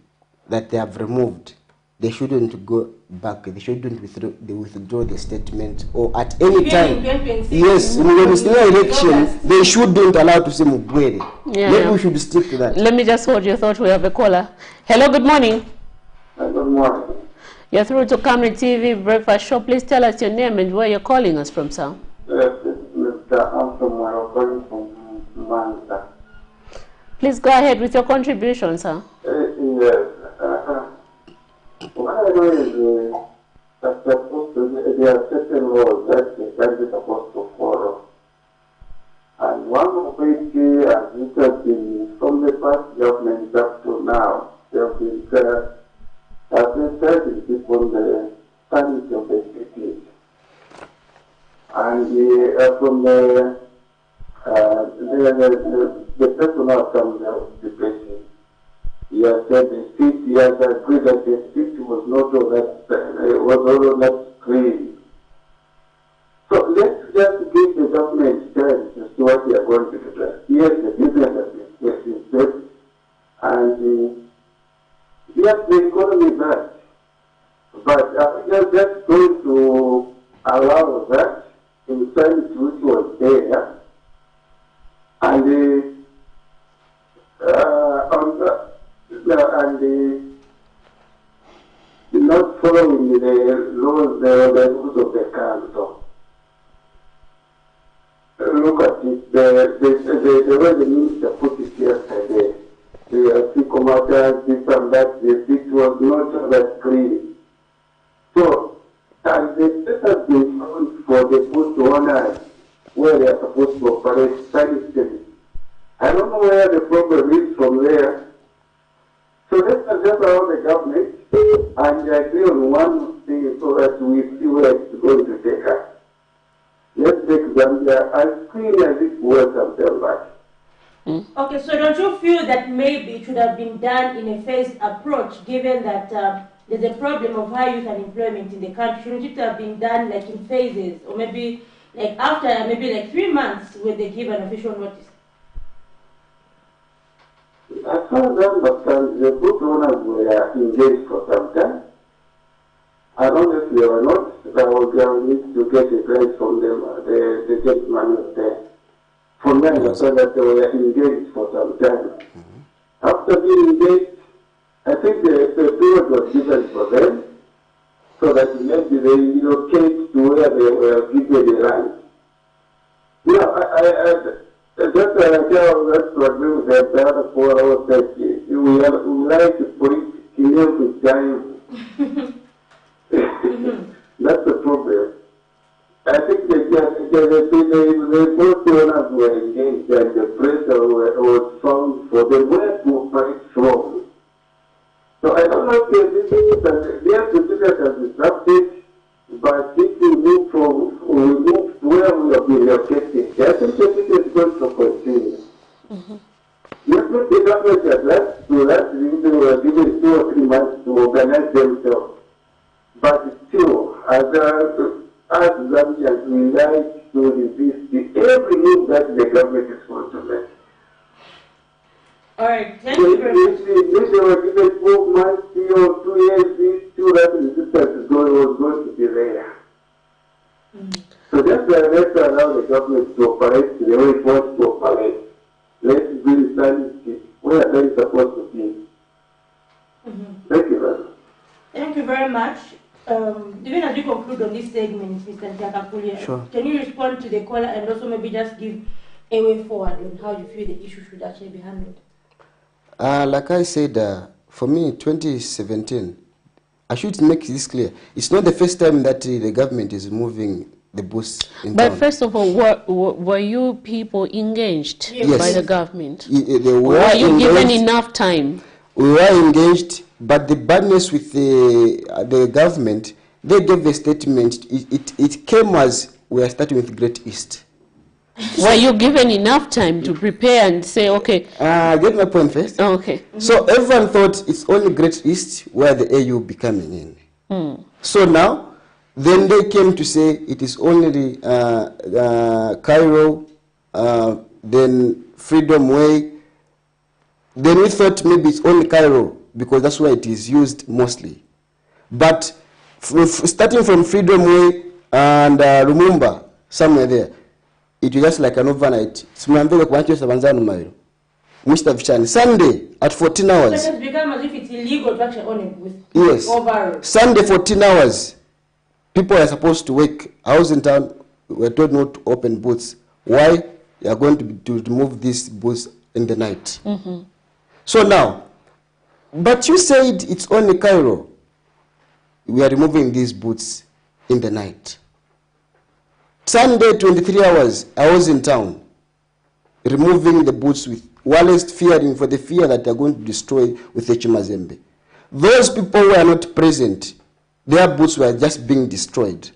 that they have removed. They shouldn't go back. They shouldn't withdraw the statement or at any time. Yes, when it's no election, they shouldn't allow to say Mugwere. Maybe we should stick to that. Let me just hold your thought. We have a caller. Hello, good morning. Good morning. You're through to Camnet TV Breakfast Show. Please tell us your name and where you're calling us from, sir. Yes, Mr. Anthony, I'm calling from Manta. Please go ahead with your contribution, sir. Yes. What I know is that there are certain laws that the country is supposed to follow. And one of which, as it has been from the past government up to now, there have been certain people the sanity of the city. And from the person who comes out the person, he has said the street, he has agreed that the street was not all that clean. So let's just give the government chance to see what they are going to do. Yes, the business is safe, and yes, the economy is bad. But we are just going to allow that insanity which was there, and not following the laws, the rules of the council. Look at it, the way the minister put it yesterday. The fecal matters, this and that, the street was not that clean. So, and the has been found for the post owners where they are supposed to operate sanitary. I don't know where the problem is from there. So let's address around the government and agree on one thing so that we see where it's going to take us. Let's make Zambia as clean as it was some time back. Okay, so don't you feel that maybe it should have been done in a phased approach, given that there's a problem of high youth unemployment in the country? Shouldn't it have been done like in phases, or maybe like after maybe like 3 months where they give an official notice? As far as I understand, the boot owners were engaged for some time. I don't know if they were not, but I would need to get advice from them, the gentleman was there. For me, I understand that they were engaged for some time. After being engaged, I think the period was given for them, so that maybe they relocate to where they were given the land. Yeah, just to agree with the other 4 hours that we like to put it in every time. That's the problem. I think the both owners were engaged and the pressure was found for them where to operate from. So I don't know if they have to do that as disrupted, but if we move to where we have been located, I think the business is going to continue. Yes, the government has last we were given 2 or 3 months to organize themselves. But still, as Zambians, we like to resist every move that the government is going to make. All right, thank you very much. If they were given 12 months, 3 or 2 years, this still that resistance was going to be there. So that's why let's allow the government to operate the way it wants to operate. Let's bring sanity where they are supposed to be. Thank you very much. Thank you very much. Even as we conclude on this segment, Mr. Ntakakulia, Sure. Can you respond to the caller and also maybe just give a way forward on how you feel the issue should actually be handled? Like I said, for me, 2017, I should make this clear. It's not the first time that the government is moving the booths in town. But first of all, were you people engaged by the government? Were you given enough time? We were engaged, but the badness with the government, they gave a statement. It came as we are starting with Great East. Were you given enough time to prepare and say, okay? Get my point first. Oh, okay. So everyone thought it's only Great East where the AU will be coming in. So now, then they came to say it is only Cairo, then Freedom Way. Then we thought maybe it's only Cairo because that's where it is used mostly. But starting from Freedom Way and Lumumba, somewhere there, it was just like an overnight. Sunday at 14 hours. So it has become as if it's illegal to actually own a booth. Yes. Over. Sunday 14 hours. People are supposed to work. I was in town. We were told not to open booths. Why? They are going to remove these booths in the night. So now, but you said it's only Cairo. We are removing these booths in the night. Sunday, 23 hours, I was in town, removing the booths with Wallace fearing for the fear that they are going to destroy with the Chimazembe. Those people who are not present, their booths were just being destroyed.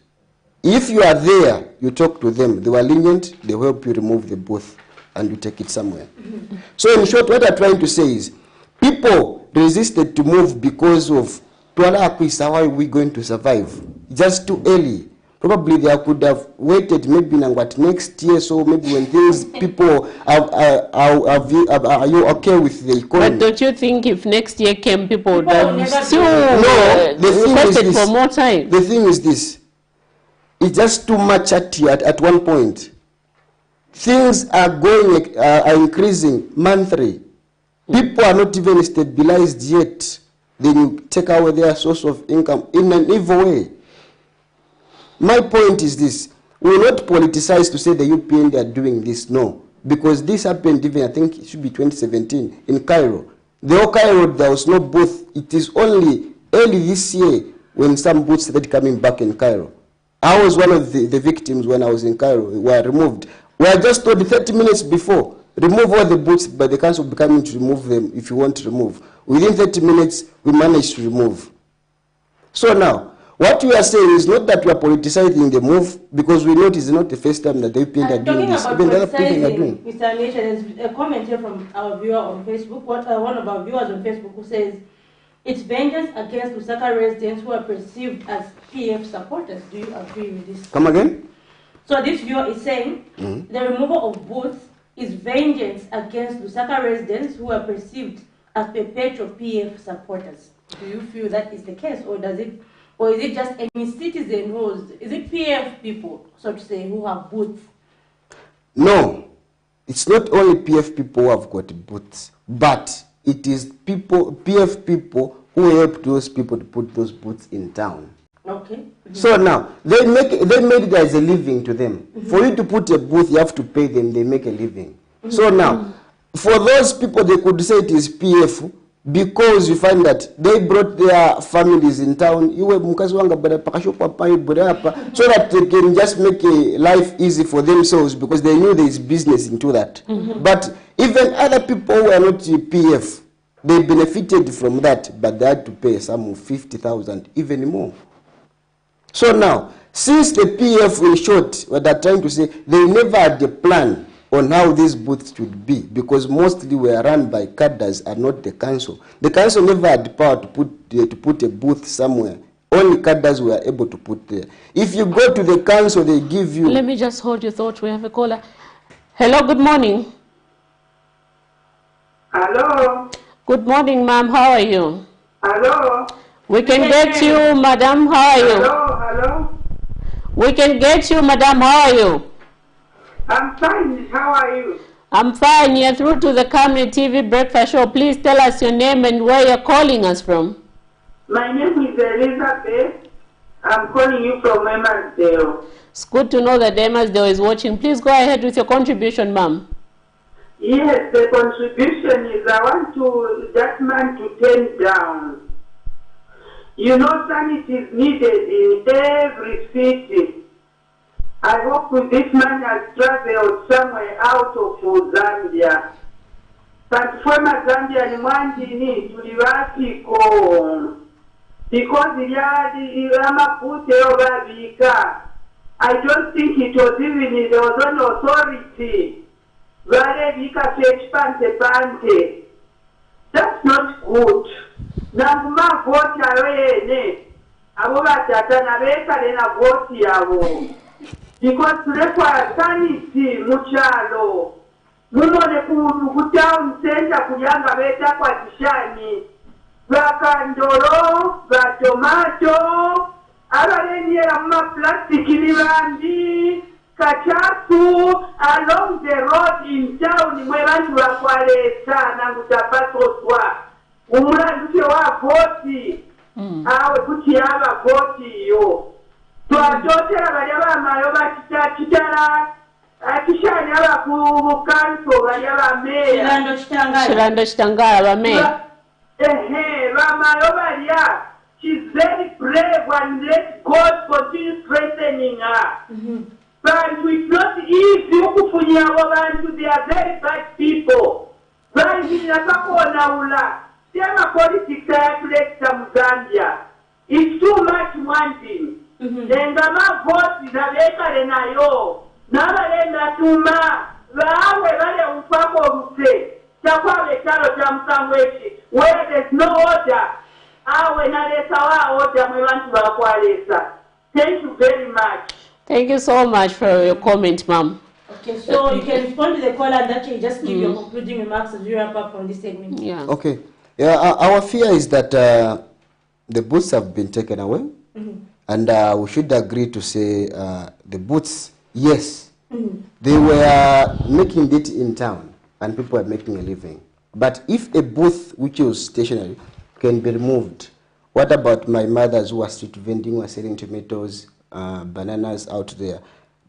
If you are there, you talk to them. They were lenient, they help you remove the booth and you take it somewhere. So in short, what I'm trying to say is, people resisted to move because of, how are we going to survive? Just too early. Probably they could have waited maybe next year, so maybe when things, people, are you okay with the economy? But don't you think if next year came, people would have still requested for more time? The thing is this, it's just too much at one point. Things are are increasing monthly. People are not even stabilized yet. Then you take away their source of income in an evil way. My point is this, we will not politicize to say the UPN they are doing this, no. Because this happened even, I think it should be 2017, in Cairo. The whole Cairo, there was no booth. It is only early this year when some booths started coming back in Cairo. I was one of the victims when I was in Cairo, were removed. We are just told 30 minutes before, remove all the booths, but the council will be coming to remove them if you want to remove. Within 30 minutes, we managed to remove. So now, what we are saying is not that we are politicizing the move, because we know it is not the first time that the UPN are doing this. Talking about politicizing, Mr. Anisha, there's a comment here from our viewer on Facebook, one of our viewers on Facebook, who says, it's vengeance against Lusaka residents who are perceived as PF supporters. Do you agree with this? Come again? So this viewer is saying the removal of booths is vengeance against Lusaka residents who are perceived as perpetual PF supporters. Do you feel that is the case, or is it just any citizen is it PF people, so to say, who have booths? No, it's not only PF people who have got booths, but it is PF people who help those people to put those booths in town. Okay. So now, they made it as a living to them. For you to put a booth, you have to pay them, they make a living. So now, for those people, they could say it is PF, because you find that they brought their families in town, so that they can just make a life easy for themselves, because they knew there is business into that. But even other people who are not PF, they benefited from that, but they had to pay some 50,000, even more. So now, since the PF, in short, what they're trying to say, they never had a plan on how these booths should be, because mostly were run by cadres and not the council. The council never had the power to put a booth somewhere. Only cadres were able to put there. If you go to the council, they give you... Let me just hold your thought. We have a caller. Hello, good morning. Hello. Good morning, ma'am. How are you? Hello. We can get you, madam. How are you? Hello. We can get you, madam. How are you? I'm fine. How are you? I'm fine. You're through to the Camnet TV Breakfast Show. Please tell us your name and where you're calling us from. My name is Elizabeth. I'm calling you from Emansdale. It's good to know that Emansdale is watching. Please go ahead with your contribution, ma'am. Yes, the contribution is I want that man to turn down. You know, sanity is needed in every city. I hope this man has traveled somewhere out of Zambia. But for Zambia, ni mwandini tulibasiko because I don't think it was even there was an authority. That's not good. Nanguma vote ayoyene abo batata na bekale na vote yabo because tulefa sanity muchalo mumone ku town center kujanga beta kwa tishani bakandolo ba tomato abaleniera mu plastic libandi kachafu along the road in town mwe bantu bakwaleta nangutapatoswa umulanduke wa voti awe kuti yaba voti yo twatotera bali abamayo bakitala akishani aba ku kanso bali abameya Shilando Chitangala bameya bamayo bali she's very brave and let God continue strengthening her. But it's not easy ukufunya abantu, they are very bad people. But politics Zambia. It's too much wanting. Then the man votes the Leka Renayo. Nabalenda Tuma. Where there's no order. Thank you very much. Thank you so much for your comment, ma'am. Okay, so you can respond to the caller and actually just give your concluding remarks as we wrap up from this segment. Yeah. Okay. Yeah, our fear is that the booths have been taken away, and we should agree to say the booths, yes, they were making it in town, and people are making a living. But if a booth which was stationary can be removed, what about my mothers who are street vending, who are selling tomatoes, bananas out there?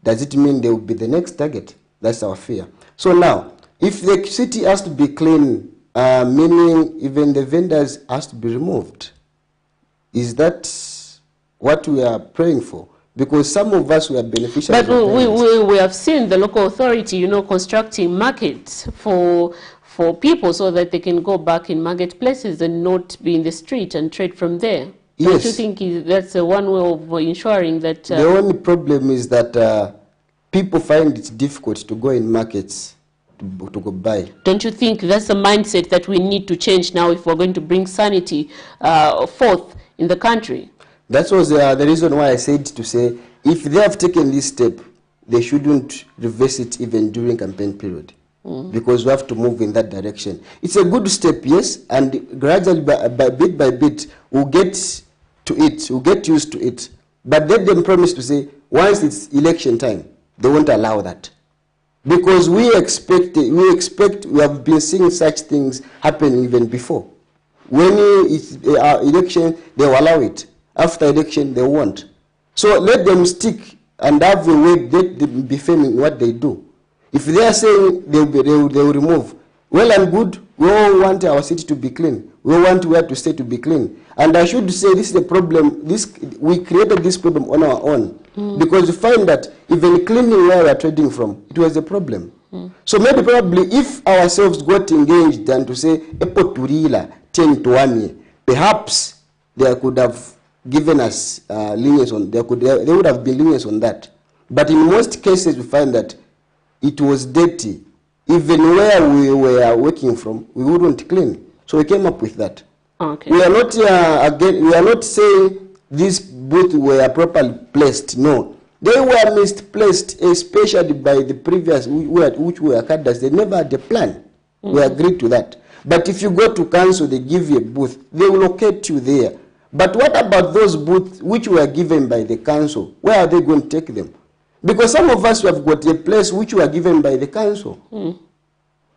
Does it mean they will be the next target? That's our fear. So now, if the city has to be clean, meaning even the vendors has to be removed, is that what we are praying for? Because some of us were beneficiaries. But we have seen the local authority, constructing markets for for people so that they can go back in marketplaces and not be in the street and trade from there. Yes. Don't you think that's one way of ensuring that... the only problem is that people find it difficult to go in markets to go buy. Don't you think that's a mindset that we need to change now if we're going to bring sanity forth in the country? That was the reason why I said to say, if they have taken this step, they shouldn't reverse it even during campaign period. Because we have to move in that direction. It's a good step, yes, and gradually, by bit, we'll get to it, we'll get used to it. But let them promise to say, once it's election time, they won't allow that. Because we have been seeing such things happen even before. When it's election, they will allow it. After election, they won't. So let them stick and have a way, let them be firm in what they do. If they are saying they will remove, well and good, we all want our city to be clean. We want where to stay to be clean. And I should say this is the problem, we created this problem on our own. Because we find that even cleaning where we are trading from, it was a problem. So maybe probably if ourselves got engaged and to say, Epo Turila, 10 to 1 year, perhaps they could have given us lenience on, they would have been lenience on that. But in most cases we find that it was dirty. Even where we were working from, we wouldn't clean. So we came up with that. Okay. We are not we are not saying these booths were properly placed. No, they were misplaced, especially by the previous which were cadres. They never had a plan. We agreed to that. But if you go to council, they give you a booth. They will locate you there. But what about those booths which were given by the council? Where are they going to take them? Because some of us have got a place which were given by the council.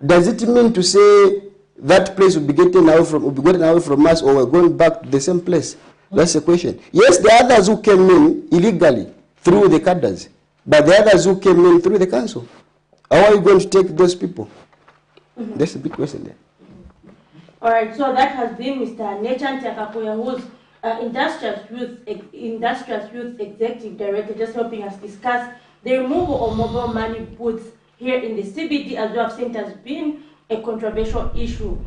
Does it mean to say that place will be gotten away from us, or we're going back to the same place? That's the question. Yes, the others who came in illegally through the cadres, but the others who came in through the council, how are you going to take those people? That's a big question there. All right, so that has been Mr. Nechan Takakuya, who's Industrious Youth Executive Director, just helping us discuss the removal of mobile money booths here in the CBD, as we have seen it has been a controversial issue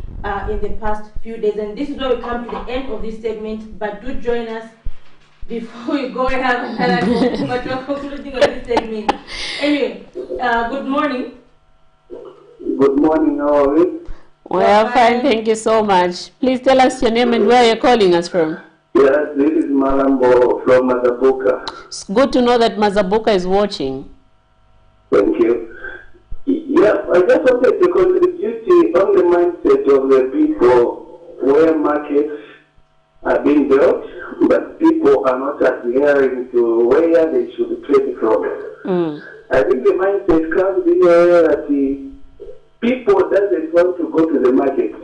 in the past few days. And this is where we come to the end of this segment, but do join us before we go and have another but we're concluding on this segment. Anyway, good morning. Good morning, how are you? We are fine, thank you so much. Please tell us your name and where you're calling us from. Yes, this is Malambo from Mazabuka. It's good to know that Mazabuka is watching. Thank you. Yeah, I just wanted to contribute on the mindset of the people where markets are being built, but people are not adhering to where they should trade from. I think the mindset comes in that people doesn't want to go to the market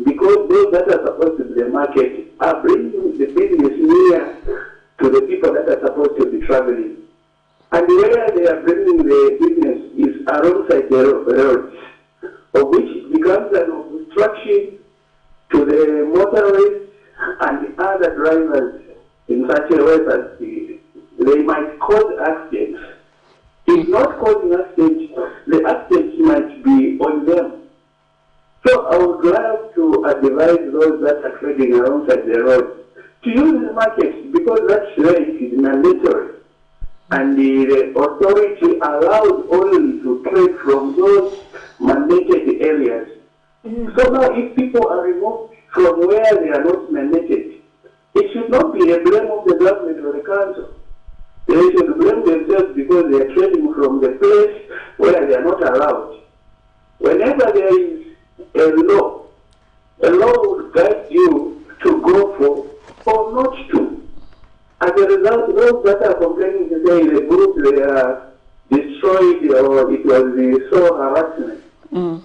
because those that are supposed to be the market are bringing the business near to the people that are supposed to be traveling. And where they are bringing the business is alongside the roads, of which becomes an obstruction to the motorists and the other drivers in such a way that they might cause accidents. If not causing accidents, the accidents might be on them. So I would love to advise those that are trading alongside the road to use the market, because that rate is mandatory. And the authority allows only to trade from those mandated areas. So now if people are removed from where they are not mandated, it should not be a blame of the government or the council. They should blame themselves because they are trading from the place where they are not allowed. Whenever there is a law will guide you to go for or not to. As a result, those that are complaining to say the group they are destroyed or it was so harassment,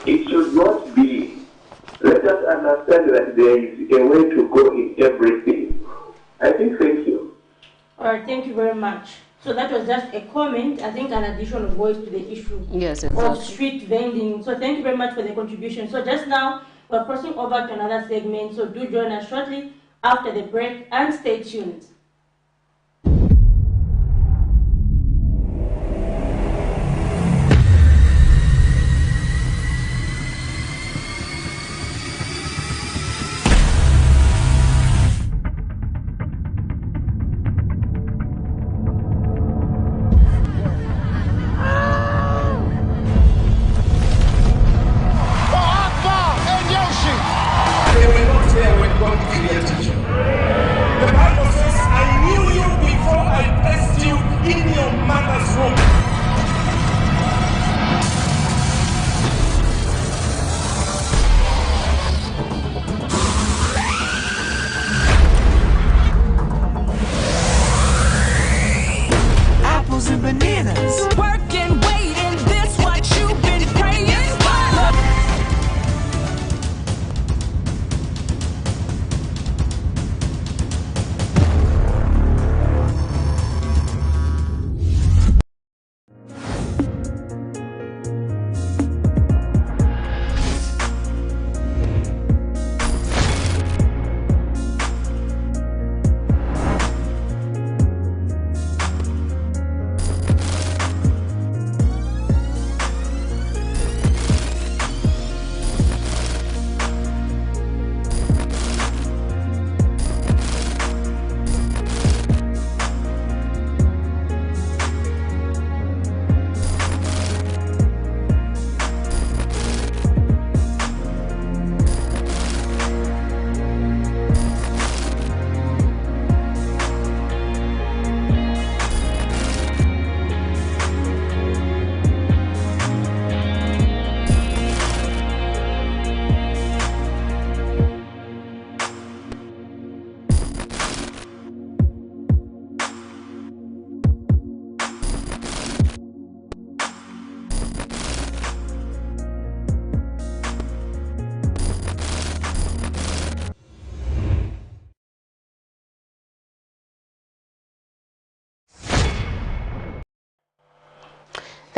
it should not be. Let us understand that there is a way to go in everything. I think, thank you. All right, thank you very much. So that was just a comment, I think an additional voice to the issue of street vending. So thank you very much for the contribution. So just now, we're crossing over to another segment, so do join us shortly after the break and stay tuned.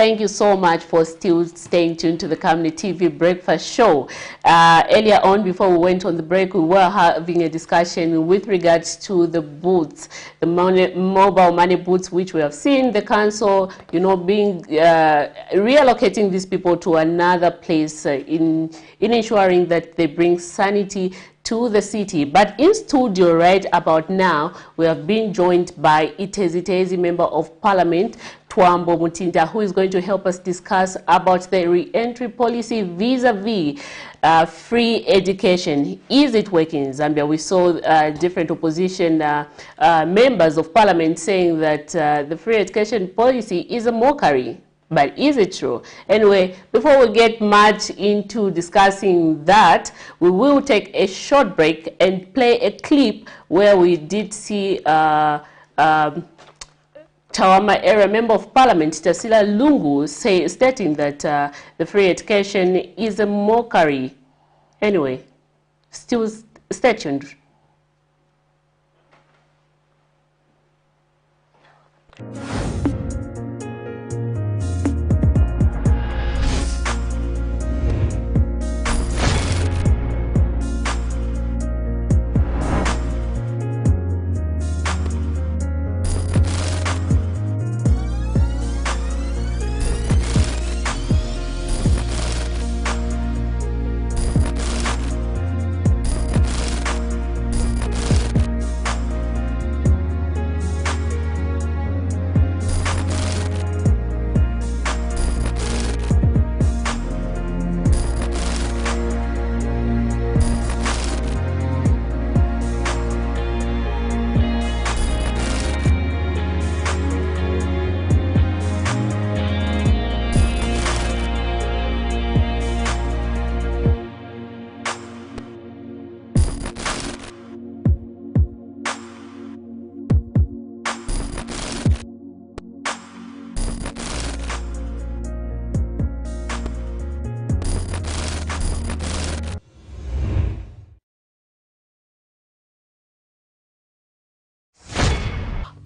thank you so much for still staying tuned to the Camnet TV Breakfast Show. Earlier on, before we went on the break, we were having a discussion with regards to the booths, the mobile money booths, which we have seen the council, you know, being reallocating these people to another place in ensuring that they bring sanity to the city. But in studio right about now, we have been joined by Itezi Member of Parliament, Twambo Mutinda, who is going to help us discuss about the re-entry policy vis-a-vis free education. Is it working in Zambia? We saw different opposition members of Parliament saying that the free education policy is a mockery. But is it true? Anyway, before we get much into discussing that, we will take a short break and play a clip where we did see Tawama area Member of Parliament, Tasila Lungu, stating that the free education is a mockery. Anyway, still stay tuned.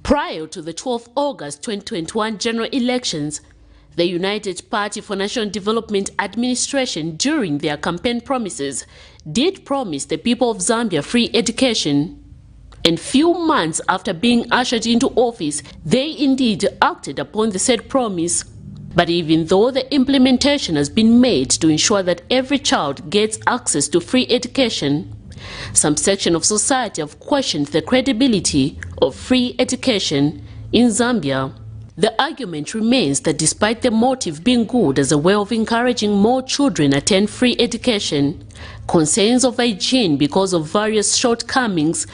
Prior to the 12th August 2021 general elections, the United Party for National Development Administration, during their campaign promises, did promise the people of Zambia free education. And few months after being ushered into office, they indeed acted upon the said promise. But even though the implementation has been made to ensure that every child gets access to free education, some section of society have questioned the credibility of free education in Zambia. The argument remains that despite the motive being good as a way of encouraging more children attend free education, concerns of hygiene because of various shortcomings,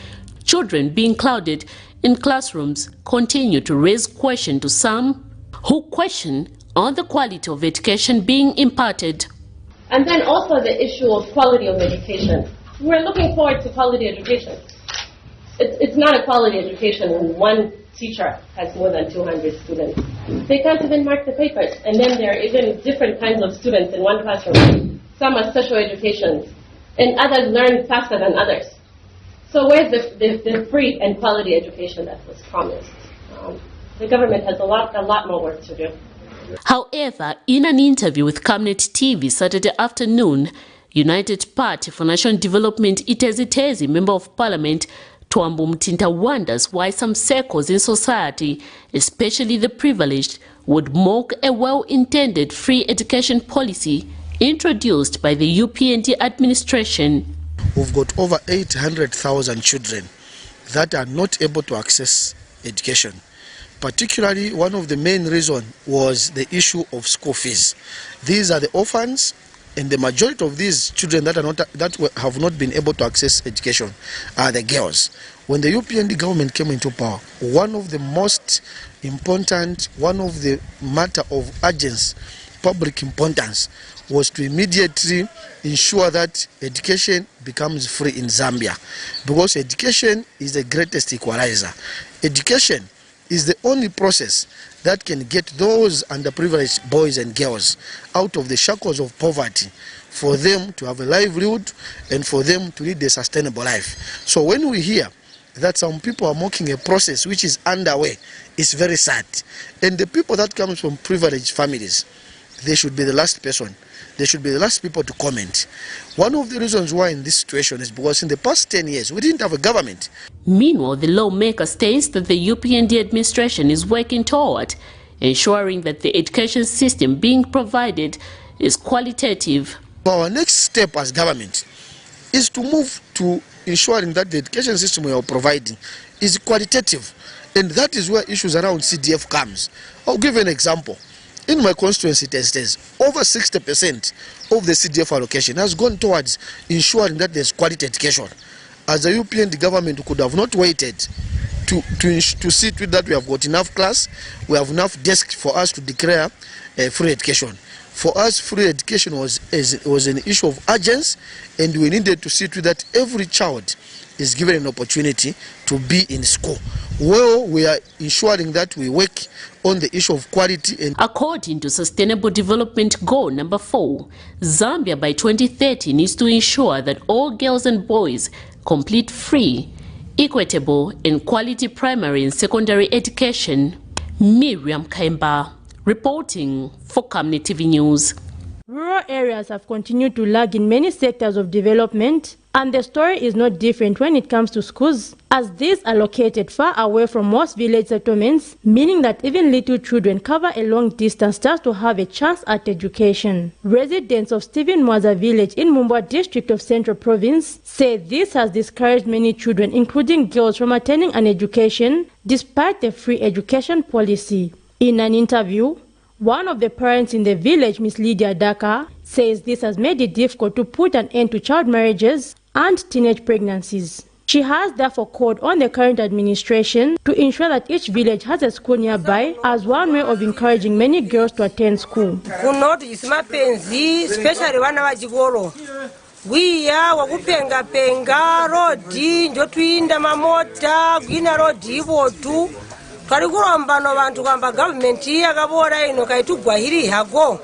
children being crowded in classrooms, continue to raise questions to some who question on the quality of education being imparted. And then also the issue of quality of education. We're looking forward to quality education. It's not a quality education when one teacher has more than 200 students. They can't even mark the papers. And then there are even different kinds of students in one classroom. Some are special education, and others learn faster than others. So where's the free and quality education that was promised? The government has a lot more work to do. However, in an interview with Camnet TV Saturday afternoon, United Party for National Development Itezi Member of Parliament Twambo Mutinda wonders why some circles in society, especially the privileged, would mock a well-intended free education policy introduced by the UPND administration. We've got over 800,000 children that are not able to access education. Particularly, one of the main reasons was the issue of school fees. These are the orphans, and the majority of these children that have not been able to access education are the girls. When the UPND government came into power, one of the most important, one of the matter of urgency, public importance, was to immediately ensure that education becomes free in Zambia, because education is the greatest equalizer. Education is the only process that can get those underprivileged boys and girls out of the shackles of poverty, for them to have a livelihood and for them to lead a sustainable life. So when we hear that some people are mocking a process which is underway is very sad. And the people that comes from privileged families, they should be the last person. They should be the last people to comment. One of the reasons why in this situation is because in the past 10 years, we didn't have a government. Meanwhile, the lawmaker states that the UPND administration is working toward ensuring that the education system being provided is qualitative. Our next step as government is to move to ensuring that the education system we are providing is qualitative. And that is where issues around CDF comes. I'll give you an example. In my constituency, over 60% of the CDF allocation has gone towards ensuring that there's quality education. As a UPND government, we could have not waited to see to it that we have got enough class, we have enough desks for us to declare free education. For us, free education was an issue of urgency, and we needed to see to it that every child is given an opportunity to be in school. Well, we are ensuring that we work on the issue of quality. And according to Sustainable Development Goal number 4, Zambia by 2030 needs to ensure that all girls and boys complete free, equitable and quality primary and secondary education. Miriam Kaimba reporting for Camnet TV News. Rural areas have continued to lag in many sectors of development, and the story is not different when it comes to schools, as these are located far away from most village settlements, meaning that even little children cover a long distance just to have a chance at education. Residents of Stephen Mwaza village in Mumbwa district of Central Province say this has discouraged many children, including girls, from attending an education despite the free education policy. In an interview, one of the parents in the village, Miss Lydia Daka, says this has made it difficult to put an end to child marriages and teenage pregnancies. She has therefore called on the current administration to ensure that each village has a school nearby as one way of encouraging many girls to attend school. Especially when we are wakupenga penga rodi njotuinda mamota gwina rodi ivotu karikurambano vantu kwamba government yakabora ino kaitugwahiri hago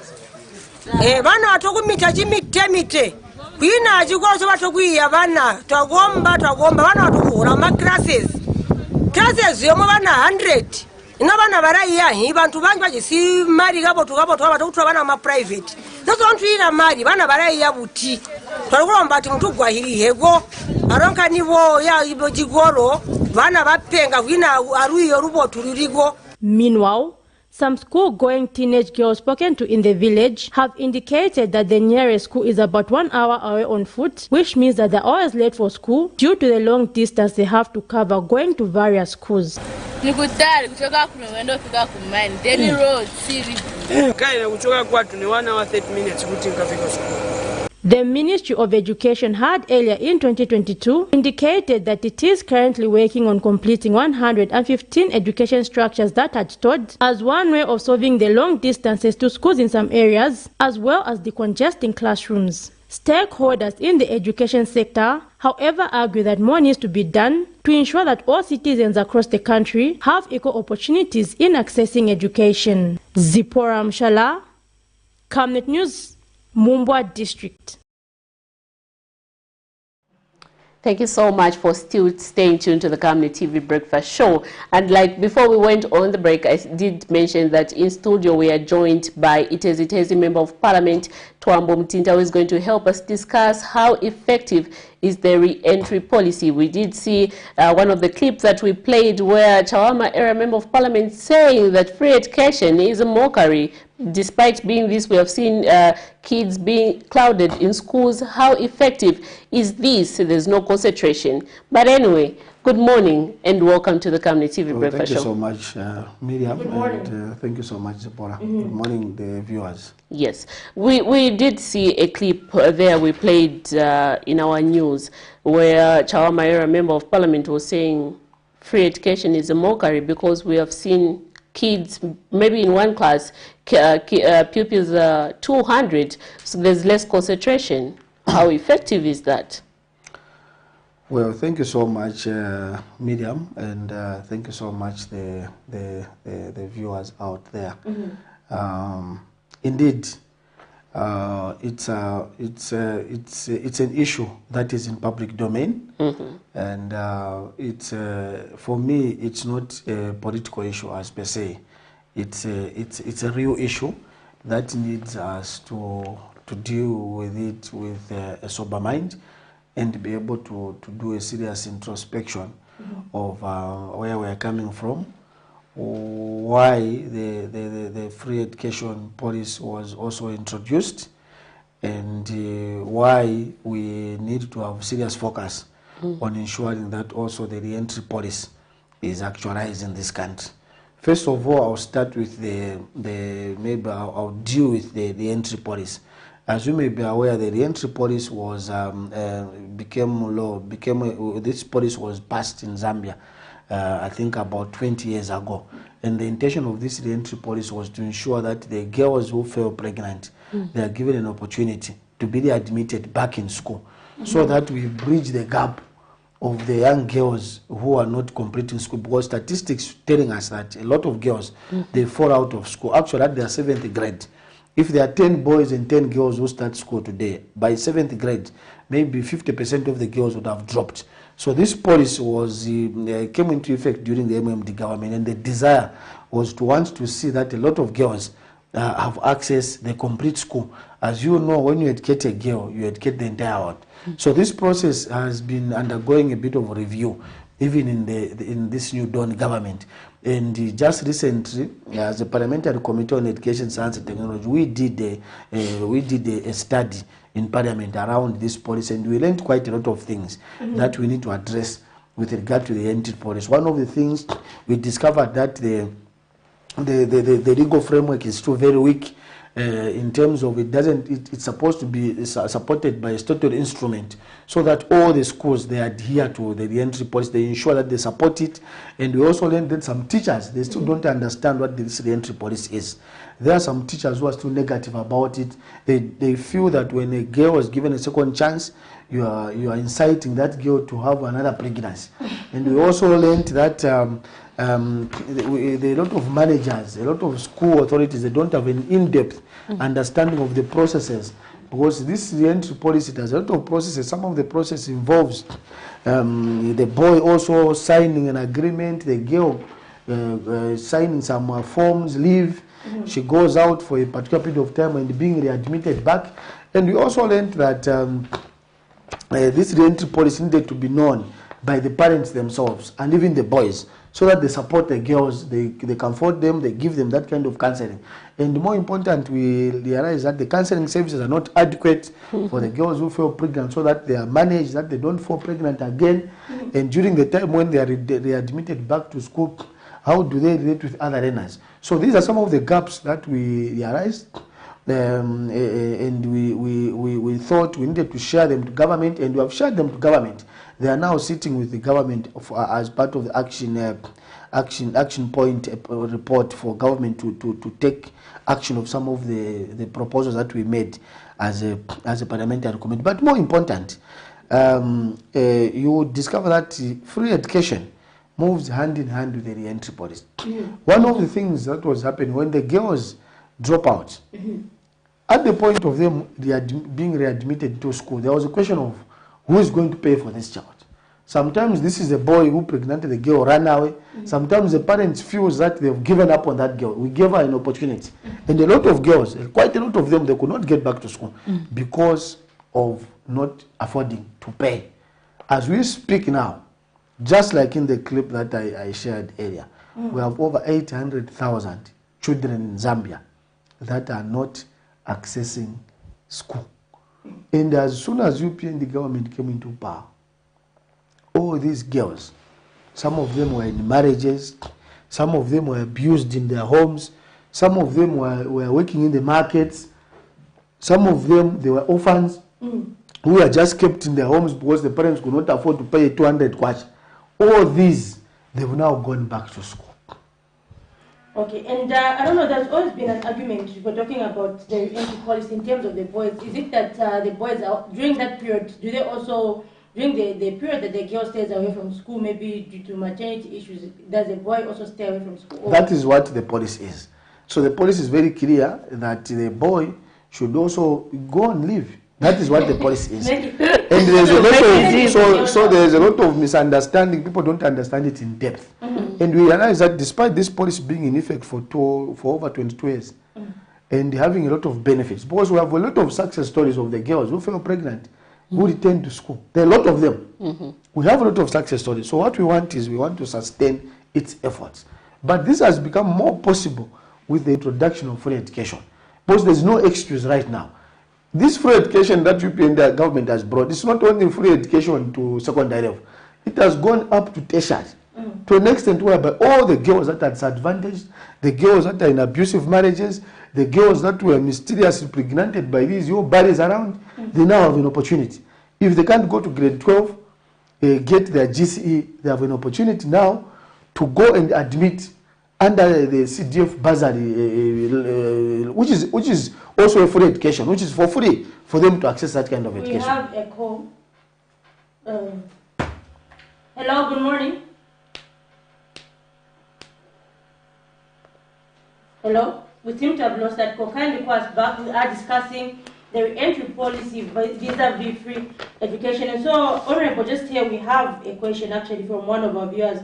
vana vatokumita chimitemite kwina achikolo chavatokuiya vana twagomba vana vatokuhura maclasses yomwe vana 100 ino vana varaiyahi vantu vangi vachisi mari kapotukavatokutura vana maprivate nozontwira mari vana varaiya buti twarikuromba ati mutu gwahiri hego aronkanivo ya ibo chikolo vana vapenga kwina aruiyo rubotu rurigo. Meanwhile, some school-going teenage girls spoken to in the village have indicated that the nearest school is about 1 hour away on foot, which means that they're always late for school due to the long distance they have to cover going to various schools. The Ministry of Education had earlier in 2022 indicated that it is currently working on completing 115 education structures that had stood as one way of solving the long distances to schools in some areas, as well as decongesting classrooms. Stakeholders in the education sector, however, argue that more needs to be done to ensure that all citizens across the country have equal opportunities in accessing education. Zipporah Mshala, Camnet News, Mumbwa District. Thank you so much for still staying tuned to the Camnet TV Breakfast Show. And like before we went on the break, I did mention that in studio we are joined by Itezi Member of Parliament, Twambo Mtinta, who is going to help us discuss how effective is the re-entry policy. We did see one of the clips that we played where Chawama era Member of Parliament saying that free education is a mockery. Despite being this, we have seen kids being clouded in schools. How effective is this? There's no concentration. But anyway, good morning and welcome to the Camnet TV Breakfast Show. Thank you so much, Miriam. Good morning. And, thank you so much, Zipporah. Good morning, the viewers. Yes, we did see a clip there we played in our news where Chawama era Member of Parliament was saying free education is a mockery because we have seen kids, maybe in one class, pupils 200, so there's less concentration. How effective is that? Well, thank you so much, Miriam, and thank you so much the viewers out there. Indeed, It's an issue that is in public domain, and for me, it's not a political issue as per se. It's a real issue that needs us to deal with it with a sober mind and be able to do a serious introspection of where we are coming from, why the free education policy was also introduced, and why we need to have serious focus on ensuring that also the re-entry policy is actualized in this country. First of all, I'll start with maybe I'll deal with the re-entry policy. As you may be aware, the re-entry policy was became law. This policy was passed in Zambia, I think about 20 years ago. And the intention of this re-entry policy was to ensure that the girls who fell pregnant, they are given an opportunity to be readmitted back in school, so that we bridge the gap of the young girls who are not completing school, because statistics telling us that a lot of girls, they fall out of school. Actually, at their 7th grade, if there are 10 boys and 10 girls who start school today, by 7th grade, maybe 50% of the girls would have dropped. So this policy was came into effect during the MMD government, and the desire was to want to see that a lot of girls have access the complete school. As you know, when you educate a girl, you educate the entire world. So this process has been undergoing a bit of review, even in this new Dawn government. And just recently, as a parliamentary committee on education, science and technology, we did a study in parliament around this policy, and we learned quite a lot of things that we need to address with regard to the entry policy. One of the things we discovered that the legal framework is still very weak. In terms of it's supposed to be supported by a statutory instrument, so that all the schools, they adhere to the re-entry policy, they ensure that they support it. And we also learned that some teachers, they still don't understand what this re-entry policy is. There are some teachers who are still negative about it. They feel that when a girl is given a second chance, you are inciting that girl to have another pregnancy. And we also learned that a lot of managers, a lot of school authorities, they don't have an in-depth understanding of the processes, because this re-entry policy does a lot of processes. Some of the process involves the boy also signing an agreement, the girl signing some forms, leave. She goes out for a particular period of time and being readmitted back. And we also learned that this re-entry policy needed to be known by the parents themselves and even the boys, so that they support the girls, they comfort them, they give them that kind of counseling. And more important, we realize that the counseling services are not adequate for the girls who fell pregnant, so that they are managed, that they don't fall pregnant again. And during the time when they are readmitted back to school, how do they relate with other learners? So these are some of the gaps that we realized. And we thought we needed to share them to government, and we have shared them to government. They are now sitting with the government as part of the action point report for government to take action of some of the proposals that we made as a parliamentary committee. But more important, you discover that free education moves hand in hand with the re-entry policy. One of the things that was happening when the girls drop out, at the point of them being readmitted to school, there was a question of who is going to pay for this child. Sometimes this is a boy who pregnant the girl, ran away. Sometimes the parents feel that they've given up on that girl. We gave her an opportunity. And a lot of girls, quite a lot of them, they could not get back to school because of not affording to pay. As we speak now, just like in the clip that I shared earlier, we have over 800,000 children in Zambia that are not accessing school. And as soon as UPND government came into power, all these girls, some of them were in marriages, some of them were abused in their homes, some of them were working in the markets, some of them, they were orphans who were just kept in their homes because the parents could not afford to pay 200 kwacha. All these, they've now gone back to school. Okay, and I don't know, there's always been an argument for talking about the entry policy in terms of the boys. Is it that the boys, during that period, do they also, during the period that the girl stays away from school, maybe due to maternity issues, does the boy also stay away from school? That is what the policy is. So the policy is very clear that the boy should also go and live. That is what the policy is. And there's a lot of, so there's a lot of misunderstanding. People don't understand it in depth. And we realize that despite this policy being in effect for over 22 years, and having a lot of benefits, because we have a lot of success stories of the girls who fell pregnant, who returned to school. There are a lot of them. We have a lot of success stories. So what we want is we want to sustain its efforts. But this has become more possible with the introduction of free education, because there's no excuse right now. This free education that UPND government has brought, it's not only free education to secondary level, it has gone up to tertiary, to an extent whereby all the girls that are disadvantaged, the girls that are in abusive marriages, the girls that were mysteriously pregnant by these barriers around, they now have an opportunity. If they can't go to grade 12, get their GCE, they have an opportunity now to go and admit under the CDF bursary, which is also a free education, which is for free for them to access that kind of education. We have a call. Hello, good morning. Hello? We seem to have lost that call. Kindly call us back. We are discussing the re-entry policy vis-a-vis free education. And so, Honorable, just here we have a question actually from one of our viewers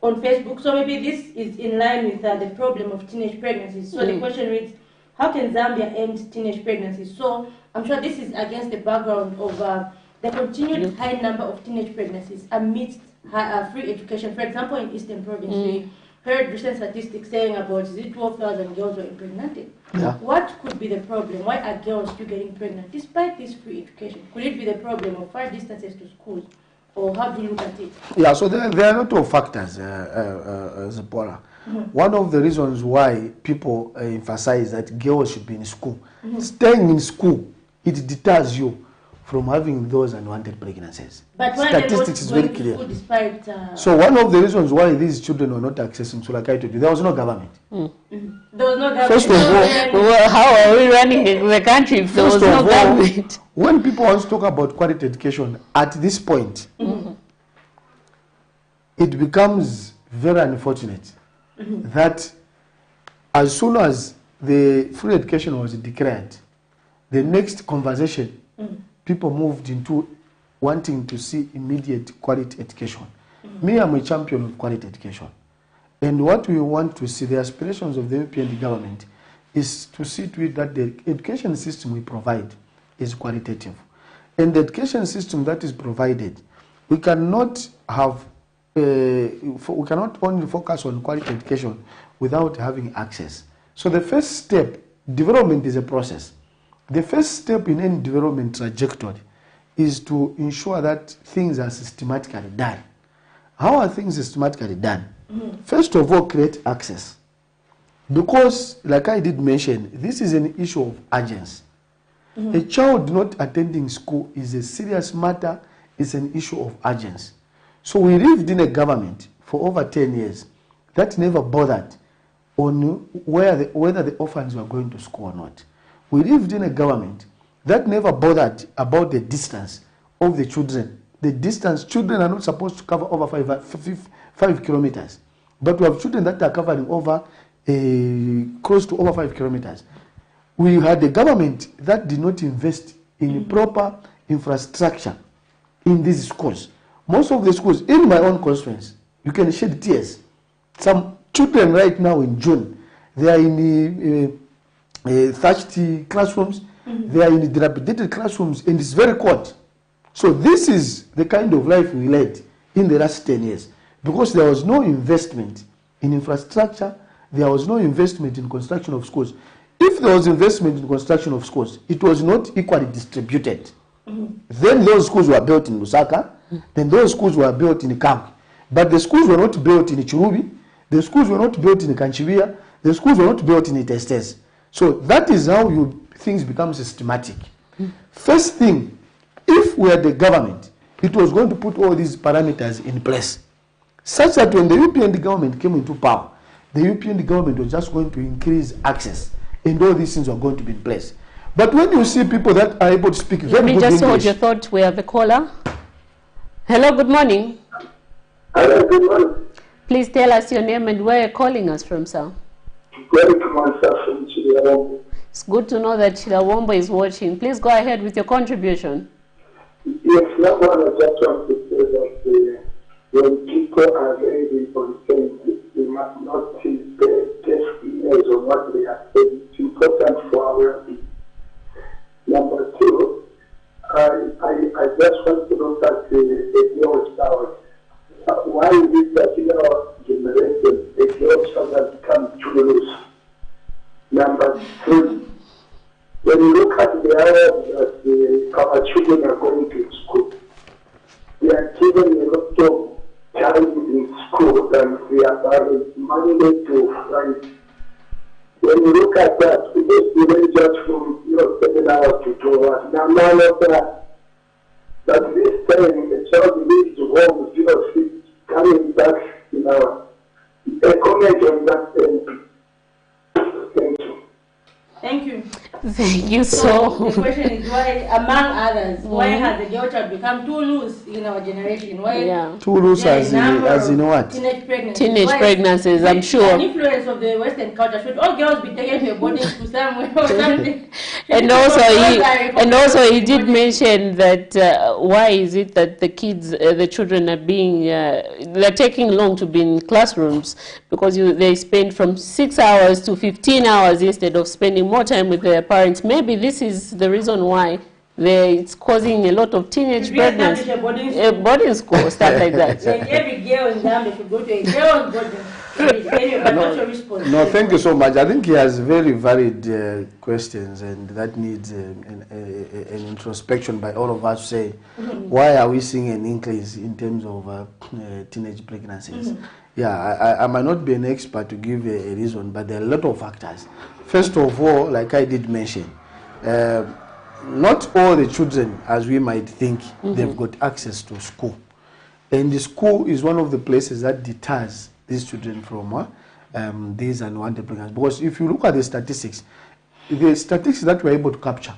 on Facebook. So maybe this is in line with the problem of teenage pregnancies. So the question reads, how can Zambia end teenage pregnancies? So I'm sure this is against the background of the continued high number of teenage pregnancies amidst free education. For example, in Eastern Province, we heard recent statistics saying about 12,000 girls were impregnated. Yeah. What could be the problem? Why are girls still getting pregnant despite this free education? Could it be the problem of far distances to schools? Or how do you look at it? Yeah, so there are a lot of factors, Zipporah. One of the reasons why people emphasize that girls should be in school, staying in school, it deters you from having those unwanted pregnancies. But statistics is very clear. Despite, so one of the reasons why these children were not accessing school, like I told you, there was no government. There was no government. First of all, how are we running the country if there was no government? When people want to talk about quality education at this point, it becomes very unfortunate that as soon as the free education was declared, the next conversation, people moved into wanting to see immediate quality education. Me, I'm a champion of quality education. And what we want to see, the aspirations of the UPND government, is to see to it that the education system we provide is qualitative. And the education system that is provided, we cannot have, we cannot only focus on quality education without having access. So the first step, development is a process. The first step in any development trajectory is to ensure that things are systematically done. How are things systematically done? First of all, create access. Because, like I did mention, this is an issue of urgency. A child not attending school is a serious matter, it's an issue of urgency. So we lived in a government for over 10 years that never bothered on whether the orphans were going to school or not. We lived in a government that never bothered about the distance of the children. The distance, children are not supposed to cover over 5 kilometers. But we have children that are covering over close to over 5 kilometers. We had a government that did not invest in proper infrastructure in these schools. Most of the schools, in my own constituency, you can shed tears. Some children right now in June, they are in thatched classrooms, they are in dilapidated classrooms, and it's very cold. So this is the kind of life we led in the last 10 years, because there was no investment in infrastructure, there was no investment in construction of schools. If there was investment in construction of schools, it was not equally distributed. Then those schools were built in Lusaka, then those schools were built in Kambi. But the schools were not built in Chirubi, the schools were not built in Kanchibia, the schools were not built in Itestes. So that is how things become systematic. First thing, if we are the government, it was going to put all these parameters in place, such that when the UPND government came into power, the UPND government was just going to increase access, and all these things were going to be in place. But when you see people that are able to speak very good English... Let me just hold your thought. We have a caller. Hello, good morning. Hello, good morning. Please tell us your name and where you're calling us from, sir. It's good to know that Shilawombo is watching. Please go ahead with your contribution. Yes, number one, I just want to say that when people are very concerned, they must not take emails on what they are saying. It's important for our well-being. Number two, I just want to look at the girls now. Why is it that in our generation, the girls have become too loose? Number three, when you look at the hours that our children are going to school, they are given a lot of time in school and we are Monday to Friday. When you look at that, we just just from 7 hours to 2 hours. Now, none of that. But this time, the child needs to home, coming back, a comment on that. Thank you. Thank you. Thank you so the question is why, among others, why has the girl child become too loose in our generation? Why too loose as in what? Teenage pregnancies. Teenage pregnancies, I'm sure. An influence of the Western culture. Should all girls be taken to a boarding school somewhere or something? and also he did mention that why is it that the kids, the children are being, they're taking long to be in classrooms because they spend from 6 hours to 15 hours instead of spending more time with their parents. Maybe this is the reason why it's causing a lot of teenage pregnancy. A boarding school, stuff like that. Like every girl in Zambia should go to a girl's boarding school. No, thank you so much. I think he has very varied questions, and that needs an introspection by all of us to say, why are we seeing an increase in terms of teenage pregnancies? Yeah, I might not be an expert to give a reason, but there are a lot of factors. First of all, like I did mention, not all the children, as we might think, they've got access to school. And the school is one of the places that deters these children from these unwanted pregnancies. Because if you look at the statistics that we're able to capture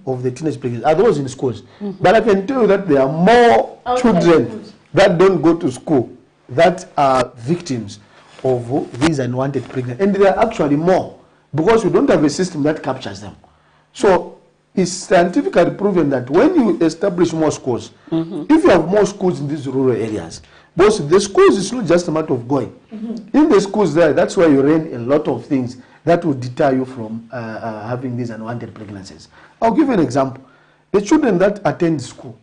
of the teenage pregnancies are those in schools. But I can tell you that there are more children that don't go to school that are victims of these unwanted pregnancies. And there are actually more because we don't have a system that captures them. So it's scientifically proven that when you establish more schools, if you have more schools in these rural areas, because the schools is not just a matter of going. In the schools there, that's where you learn a lot of things that will deter you from having these unwanted pregnancies. I'll give you an example. The children that attend school,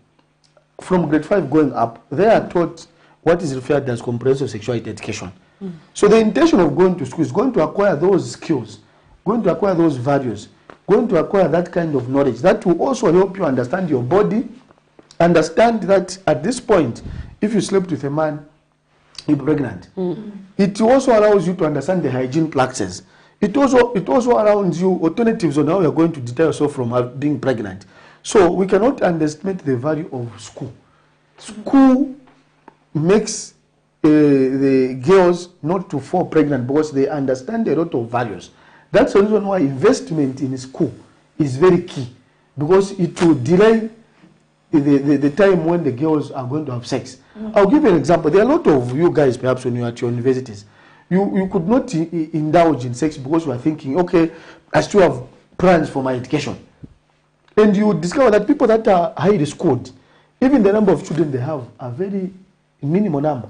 from grade 5 going up, they are taught what is referred as comprehensive sexuality education. So the intention of going to school is going to acquire those skills, going to acquire those values, going to acquire that kind of knowledge that will also help you understand your body, understand that at this point, if you slept with a man, you're pregnant. It also allows you to understand the hygiene practices. It also allows you alternatives on how you're going to deter yourself from being pregnant. So we cannot underestimate the value of school. School makes the girls not to fall pregnant because they understand a lot of values. That's the reason why investment in school is very key, because it will delay the time when the girls are going to have sex. I'll give you an example. There are a lot of you guys, perhaps when you're at your universities, you could not indulge in sex because you are thinking, okay, I still have plans for my education. And you discover that people that are highly schooled, even the number of children they have are very minimal number,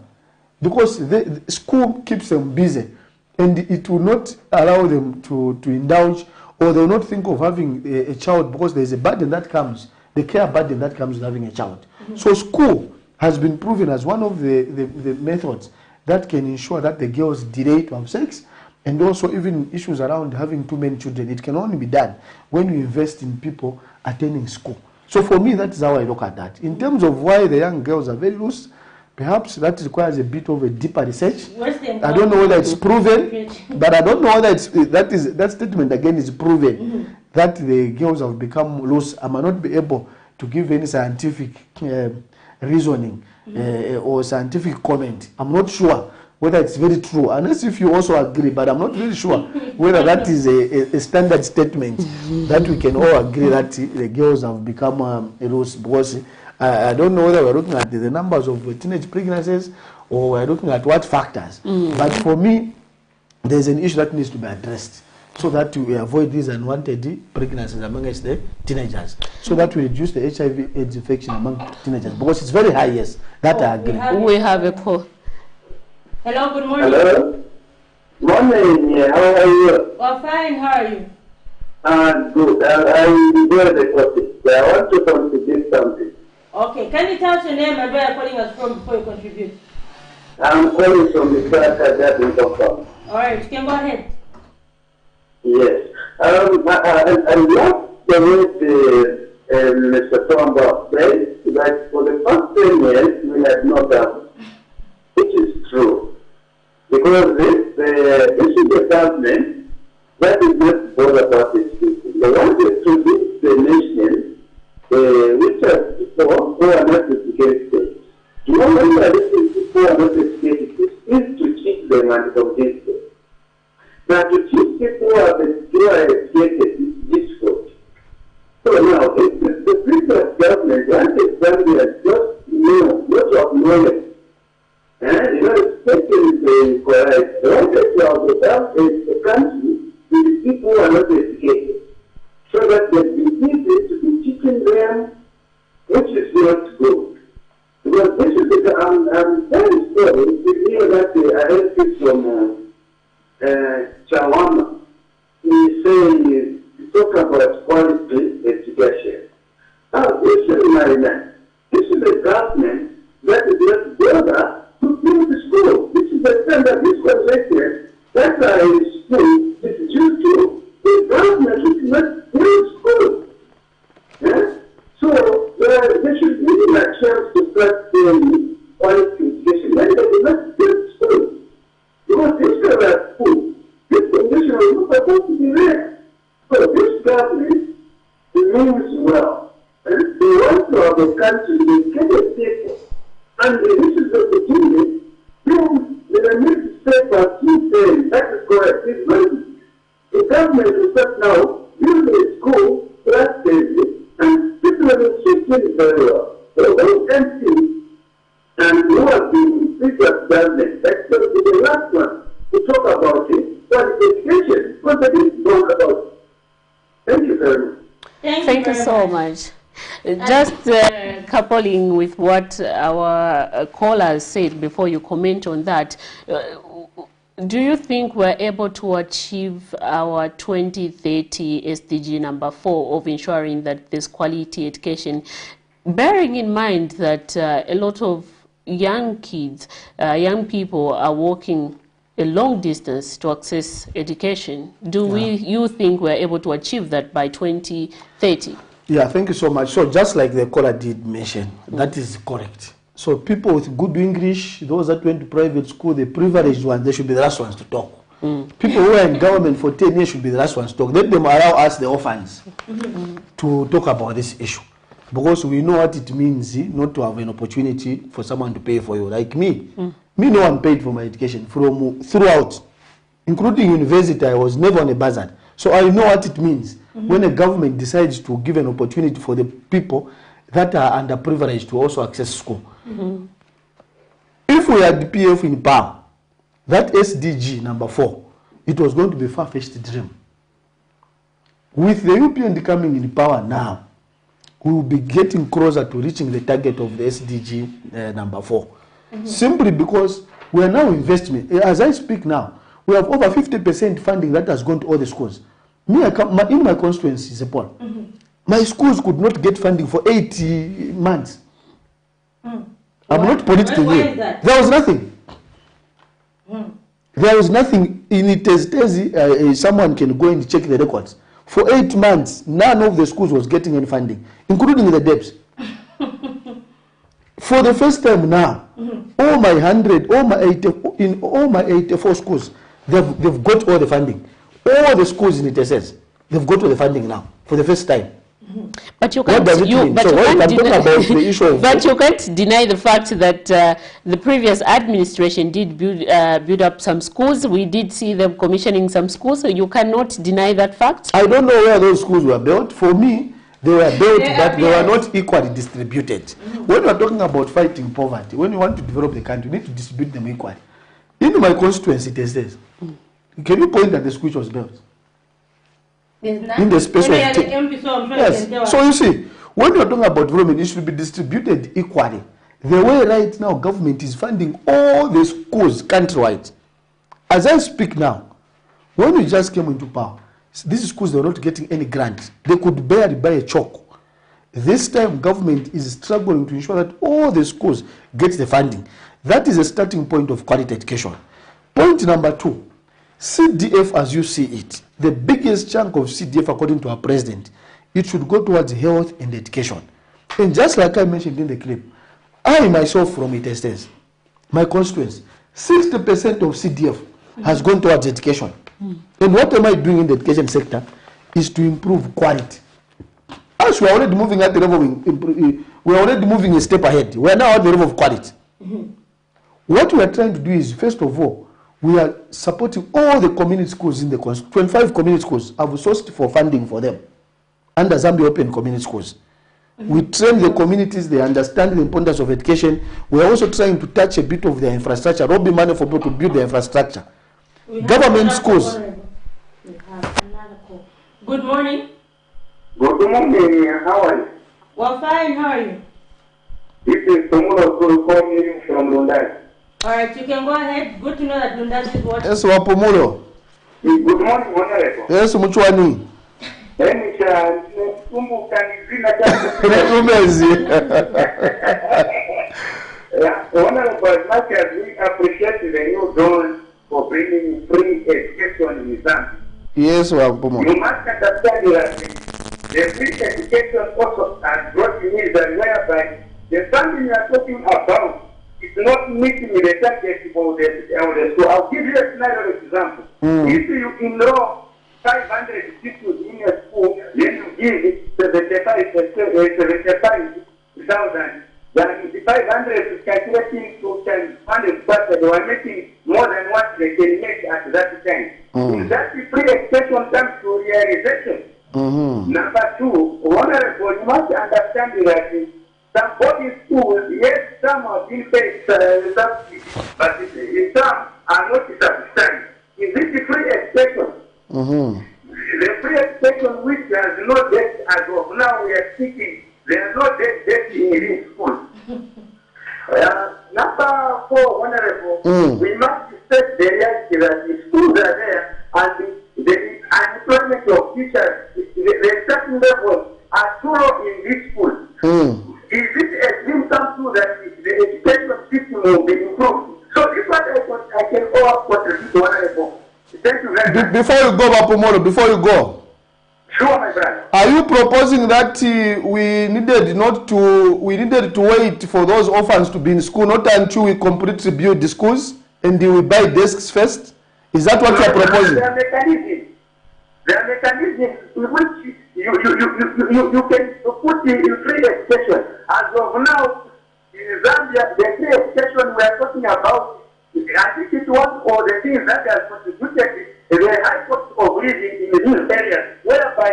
because the school keeps them busy and it will not allow them to indulge, or they will not think of having a child because there is a burden that comes, the care burden that comes with having a child. So school has been proven as one of the methods that can ensure that the girls delay to have sex, and also even issues around having too many children. It can only be done when you invest in people attending school. So for me, that is how I look at that. In terms of why the young girls are very loose, perhaps that requires a bit of a deeper research. I don't know whether it's proven, but I don't know whether that statement again is proven that the girls have become loose. I might not be able to give any scientific reasoning or scientific comment. I'm not sure whether it's very true, unless if you also agree, but I'm not really sure whether that is a standard statement that we can all agree that the girls have become loose, because I don't know whether we're looking at the numbers of teenage pregnancies or we're looking at what factors. But for me, there's an issue that needs to be addressed. so that we avoid these unwanted pregnancies amongst the teenagers, so that we reduce the HIV/AIDS infection among teenagers, because it's very high. Yes, that I agree. We have a call. Hello, good morning. Hello. Morning. How are you? Oh, fine. How are you? Good. I enjoy the topic. I want to contribute something. Okay. Can you tell us your name and where you're calling us from before you contribute? I'm calling from the Kaka in Tokyo. All right. You can go ahead. Yes. I love the way Mr. Tomba said that for the past 10 years we had no government, which is true. Because this is the government that is not bothered about its people. They wanted to lead the nation, which are people who are not educated. You know, when you are listening to people who are not educated, is to teach them and convince them. Now, to teach people who are educated is difficult. So now, the previous government wanted Zambia just lots of knowledge. And, especially the correct. They wanted to have a country with people who are not educated. So that the businesses to be teaching them, which is not good. Because this is I'm very sorry to hear that I heard this from Chawama. He talk about quality education. Now, this is my man. This is a government that is not bother to build the school. This is the time that this convention that school is due to the government which is not build school. Yeah? So there should be a chance to start doing quality education. And they do not build school. Because this is a school. This condition is not supposed to be there. So this government means well. And they want to have a country with educated people. And this is the beginning. They need to say what he's saying. That is correct. It's not the government is not now building a school trustworthy and people have been teaching very well. So those MPs and who have been in previous government, that's the last one to talk about it. But education, what they didn't talk about it. Thank you very much. Thank you so much. Just coupling with what our callers said before you comment on that, do you think we're able to achieve our 2030 SDG number 4 of ensuring that there's quality education, bearing in mind that a lot of young kids, young people are walking a long distance to access education? Do you think we're able to achieve that by 2030? Yeah, thank you so much. So just like the caller did mention, that is correct. So people with good English, those that went to private school, the privileged ones, they should be the last ones to talk. People who are in government for 10 years should be the last ones to talk. Let them allow us, the orphans, to talk about this issue. Because we know what it means not to have an opportunity for someone to pay for you. Like me. Me, no one paid for my education throughout. Including university, I was never on a buzzard. So I know what it means when a government decides to give an opportunity for the people that are underprivileged to also access school. If we had the PF in power, that SDG number 4, it was going to be a far-fetched dream. With the UPND coming in power now, we will be getting closer to reaching the target of the SDG number 4. Simply because we are now investing. As I speak now, we have over 50% funding that has gone to all the schools. Me, in my constituency, Paul, my schools could not get funding for 80 months. I'm not politically here. There was nothing. There was nothing in it. Someone can go and check the records. For 8 months, none of the schools was getting any funding, including the debts. For the first time now, all my 84 schools, they've got all the funding. All the schools in ITSS, they've got all the funding now for the first time. But you can't, but you can't deny the fact that the previous administration did build up some schools. We did see them commissioning some schools, so you cannot deny that fact. I don't know where those schools were built. For me, they were built, but they were not equally distributed. When we are talking about fighting poverty, when you want to develop the country, you need to distribute them equally. In my constituency, it says, can you point at the school which was built? in the space of yes. So you see, when you're talking about development, it should be distributed equally. The way right now government is funding all the schools countrywide. As I speak now, when we just came into power, these schools were not getting any grant. They could barely buy a chalk. This time government is struggling to ensure that all the schools get the funding. That is a starting point of quality education. Point number 2, CDF as you see it, the biggest chunk of CDF according to our president, it should go towards health and education. And just like I mentioned in the clip, I myself from Itestes, my constituents, 60% of CDF has gone towards education. And what am I doing in the education sector is to improve quality. As we are already moving at the level we are already moving a step ahead. We are now at the level of quality. What we are trying to do is, first of all, we are supporting all the community schools in the 25 community schools. I've sourced for funding for them under Zambia Open Community Schools. We train the communities, they understand the importance of education. We are also trying to touch a bit of their infrastructure, robbing money for people to build the infrastructure. Government schools. Good morning. Good morning. How are you? Well, fine. How are you? This is Tomono calling from Lundai. All right, you can go ahead. Good to know that Lundai is watching. Yes, Wapumulo. Good morning, Honorable. Yes, Muchwani. Honorable, as much as we appreciate the new dawn for bringing free education in Zambia. Yes, Wapumulo. You must understand that the free education also has brought needs whereby the funding you are talking about is not meeting the target for the school. I'll give you a scenario example. If you enroll 500 people in a school, then you give it 75,000. Then the 500 is calculating to 100%. They are making more than what they can make at that time. If that free education comes to realization. Number 2, Honorable, you must understand that some boarding schools, yes, some are being paid subsidy, but some are not subsidized. Is this free education? The free education which has no debt as of now we are speaking, there is no debt in these schools. Number 4, Honorable, we must state the reality that the schools are there and the unemployment of teachers, the starting levels are too low in these schools. Is it a dream come true that the education system will be improved? So this is what I can all contribute to Honorable. Thank you very much. Before you go, Wapumulo, before you go. Sure, my brother. Are you proposing that we needed to wait for those orphans to be in school, not until we completely build the schools and we buy desks first? Is that what you are proposing? There are mechanisms in which you can put in free education. As of now, in Zambia, the free education we are talking about, I think it was all the things that have contributed to the high cost of living in these areas, whereby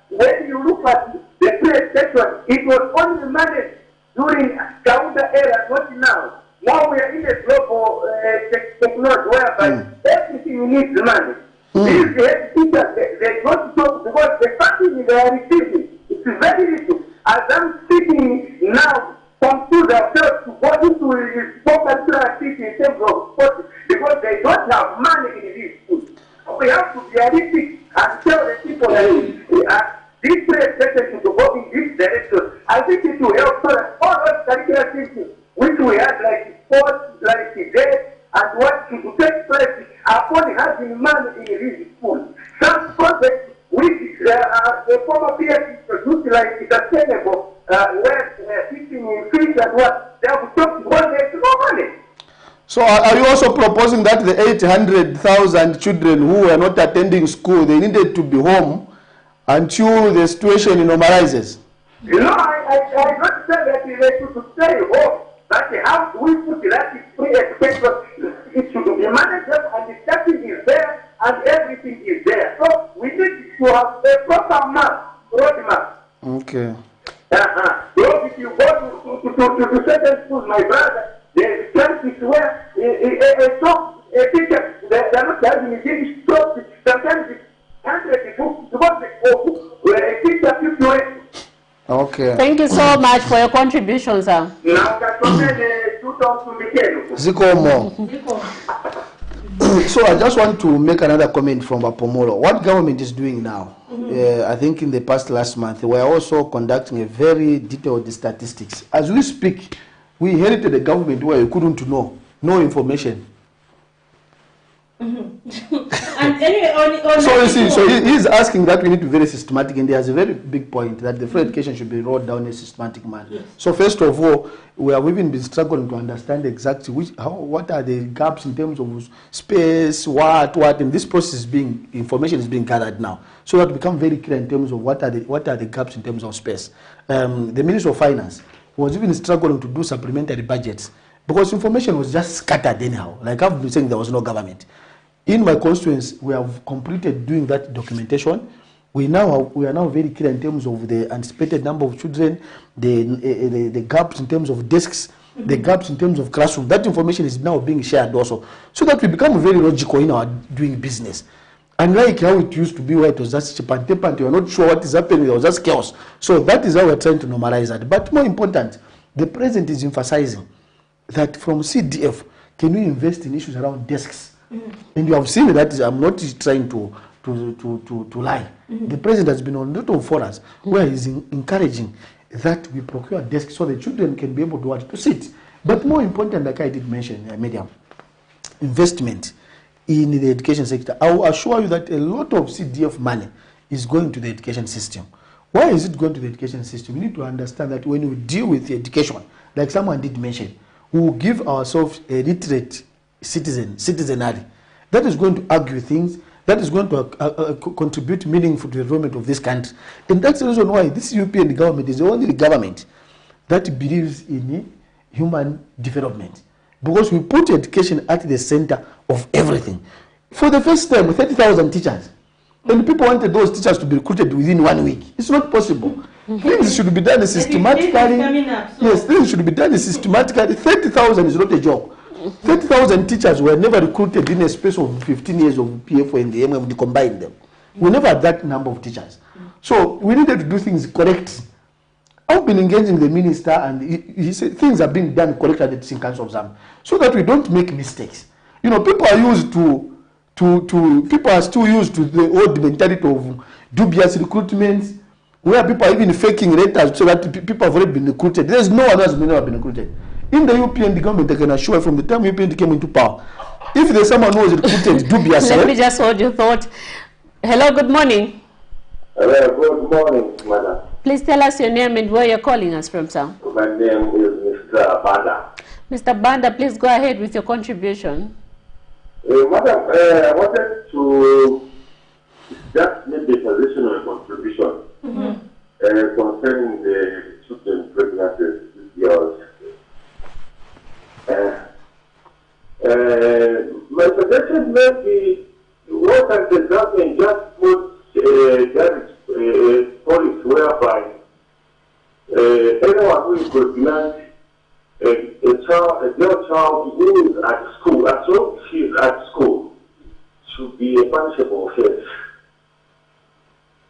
when you look at the free education, it was only managed during counter era, not now. Now we are in a global technology whereby everything needs money. These head teachers, they don't talk because the funding they are receiving is very little. As I'm speaking now, confuse ourselves to go into co-cultural activity in terms of sports because they don't have money in these schools. So we have to be realistic and tell the people that this presentation should go in this direction. I think it will help so that all those curricular things which we had like sports, like debate, and what should take place upon having money in these schools. Some projects which the former PS produced like sustainable, where teaching in fish and what, they have talked because there's no money. So are you also proposing that the 800,000 children who were not attending school, they needed to be home until the situation normalizes? You know, I don't say that they should stay home, but how do we put that free education? It should be managed and the staffing is there and everything is there. So we need to have a proper roadmap. Okay. So if you go to certain schools, my brother, the places where a teacher, they are not having a English talk, sometimes it's 100 books to go Okay. Thank you so much for your contribution, sir. Zikomo. So I just want to make another comment from Apomolo. What government is doing now, I think in the last month, we are also conducting a very detailed statistics. As we speak, we inherited a government where you couldn't know, no information. And anyway, So you see, so he's asking that we need to be very systematic, and he has a very big point that the free education should be rolled down in a systematic manner. Yes. So first of all, we have even been struggling to understand exactly what are the gaps in terms of space, what, and this process is information is being gathered now, so that become very clear in terms of what are the gaps in terms of space. The Minister of Finance was even struggling to do supplementary budgets because information was just scattered anyhow. Like I've been saying, there was no government. In my constituency, we have completed doing that documentation. We are now very clear in terms of the anticipated number of children, the gaps in terms of desks, the gaps in terms of classroom. That information is now being shared also, so that we become very logical in our doing business. Unlike how it used to be, where it was just chip and you are not sure what is happening, there was just chaos. So that is how we're trying to normalize that. But more important, the president is emphasizing that from CDF, can we invest in issues around desks? And you have seen that I'm not trying to lie. The president has been on a lot of forums where he's encouraging that we procure desks so the children can be able to sit. But more important, like I did mention, Medium, investment in the education sector. I will assure you that a lot of CDF money is going to the education system. Why is it going to the education system? We need to understand that when we deal with education, like someone did mention, we will give ourselves a literate citizenry that is going to argue things, that is going to contribute meaningful to the development of this country. And that's the reason why this European government is the only government that believes in human development, because we put education at the center of everything. For the first time, 30,000 teachers, and people wanted those teachers to be recruited within 1 week. It's not possible. Things should be done systematically. Yes, things should be done systematically. 30,000 is not a joke. 30,000 teachers were never recruited in a space of 15 years of PFO and the MMD combined them. We never had that number of teachers. So we needed to do things correct. I've been engaging the minister, and he said things are being done correctly at the Teaching Council of Zambia, so that we don't make mistakes. You know, people are used people are still used to the old mentality of dubious recruitments, where people are even faking letters so that people have already been recruited. There's no one who has never been recruited. In the UPN government, I can assure from the time UPN came into power, if there's someone who was recruited dubiously... Let me just hold your thought. Hello, good morning. Hello, good morning, madam. Please tell us your name and where you're calling us from, sir. My name is Mr. Banda. Mr. Banda, please go ahead with your contribution. Madam, I wanted to just make a position on contribution concerning the children pregnancies this year. My suggestion may be, what can the government just put that policy whereby anyone who is pregnant, a girl child who is at school, as long as she is at school, should be a punishable offense.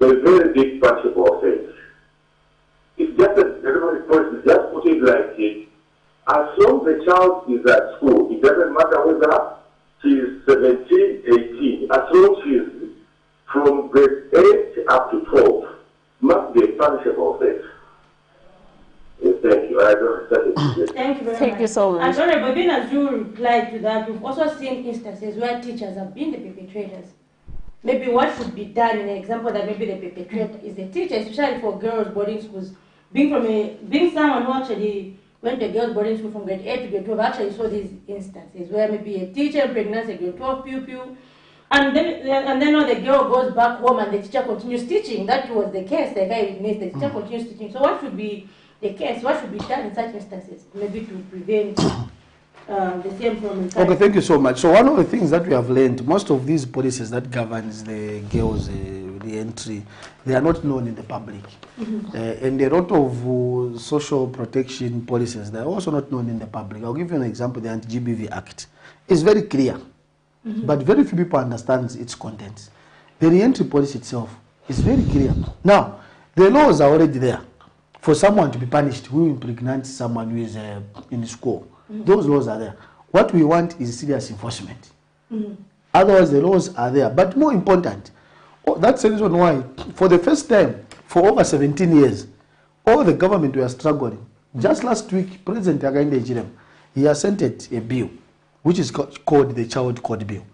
A very big punishable offense. It's just a delivery policy, just put it like it. As long as the child is at school, it doesn't matter whether she is 17, 18, as long as she is from grade 8 up to 12, must be a punishable offense. Thank you. I don't Thank you very much. Thank you so much. And Honorable, even as you replied to that, you've also seen instances where teachers have been the perpetrators. Maybe what should be done in an example that maybe the perpetrator is the teacher, especially for girls' boarding schools. Being someone who actually went to girls' boarding school from grade 8 to grade 12, actually saw these instances where maybe a teacher pregnant a grade 12 pupil, and then now the girl goes back home and the teacher continues teaching. That was the case. The guy witnessed, the teacher continues teaching. So what should be the case? What should be done in such instances, maybe to prevent the same problem? Okay, thank you so much. So one of the things that we have learned, most of these policies that governs the girls' the entry, they are not known in the public. And a lot of social protection policies, they are also not known in the public. I'll give you an example. The Anti-GBV Act is very clear, but very few people understand its contents. The re-entry policy itself is very clear. Now, the laws are already there. for someone to be punished who impregnates someone who is in school. Those laws are there. What we want is serious enforcement. Otherwise, the laws are there. But more important, that's the reason why, for the first time, for over 17 years, all the government were struggling. Just last week, President Hakainde Hichilema, he assented a bill, which is called the Child Code Bill.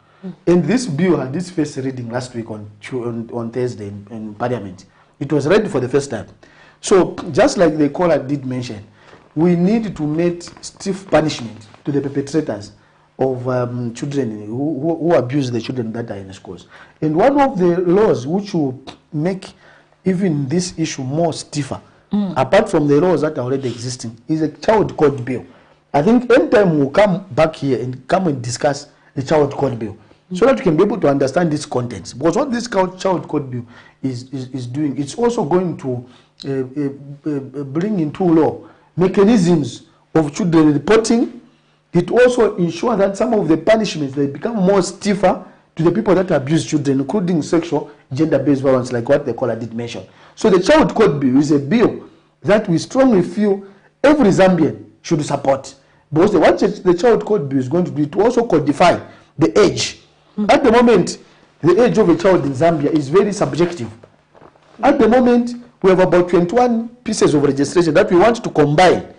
And this bill had its first reading last week on Thursday in Parliament. It was read for the first time. So, just like the caller did mention, we need to make stiff punishment to the perpetrators of children who abuse the children that are in the schools. And one of the laws which will make even this issue more stiffer, apart from the laws that are already existing, is a Child Code Bill. I think anytime we'll come back here and come and discuss the Child Code Bill, so that we can be able to understand its contents. Because what this Child Code Bill is doing, it's also going to bring into law mechanisms of children reporting. It also ensures that some of the punishments, they become more stiffer to the people that abuse children, including sexual, gender-based violence, like what the caller did mention. So the Child Code Bill is a bill that we strongly feel every Zambian should support. Because what the Child Code Bill is going to do, to also codify the age. At the moment, the age of a child in Zambia is very subjective. At the moment, we have about 21 pieces of registration that we want to combine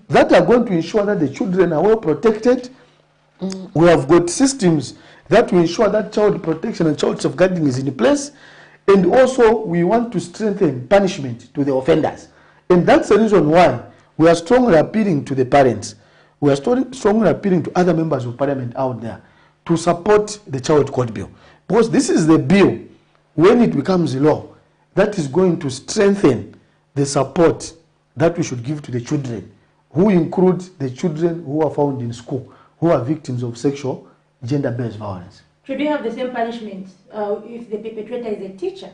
that are going to ensure that the children are well protected. We have got systems that will ensure that child protection and child safeguarding is in place. And also, we want to strengthen punishment to the offenders. And that's the reason why we are strongly appealing to the parents. We are strongly appealing to other members of parliament out there to support the Child Code Bill. Because this is the bill, when it becomes law, that is going to strengthen the support that we should give to the children, who include the children who are found in school, who are victims of sexual, gender-based violence. Should we have the same punishment if the perpetrator is a teacher?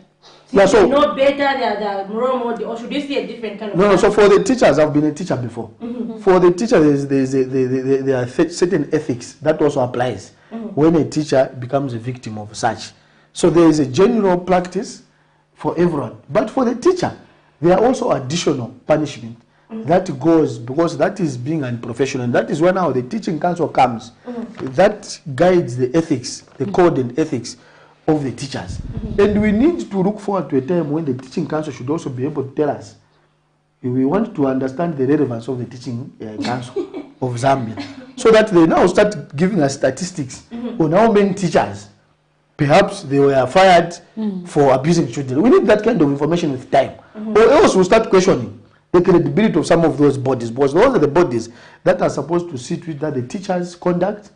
Yeah, so, they know better, the role model, or should we see a different kind of No, so for the teachers, I've been a teacher before. For the teacher, there are certain ethics that also applies when a teacher becomes a victim of such. So there is a general practice for everyone. But for the teacher, there are also additional punishment that goes, because that is being unprofessional. And that is when now the teaching council comes. That guides the ethics, the code and ethics of the teachers. And we need to look forward to a time when the teaching council should also be able to tell us. We want to understand the relevance of the teaching council of Zambia, so that they now start giving us statistics on how many teachers perhaps they were fired for abusing children. We need that kind of information with time, or else we'll start questioning the credibility of some of those bodies, because those are the bodies that are supposed to see to it that the teacher's conduct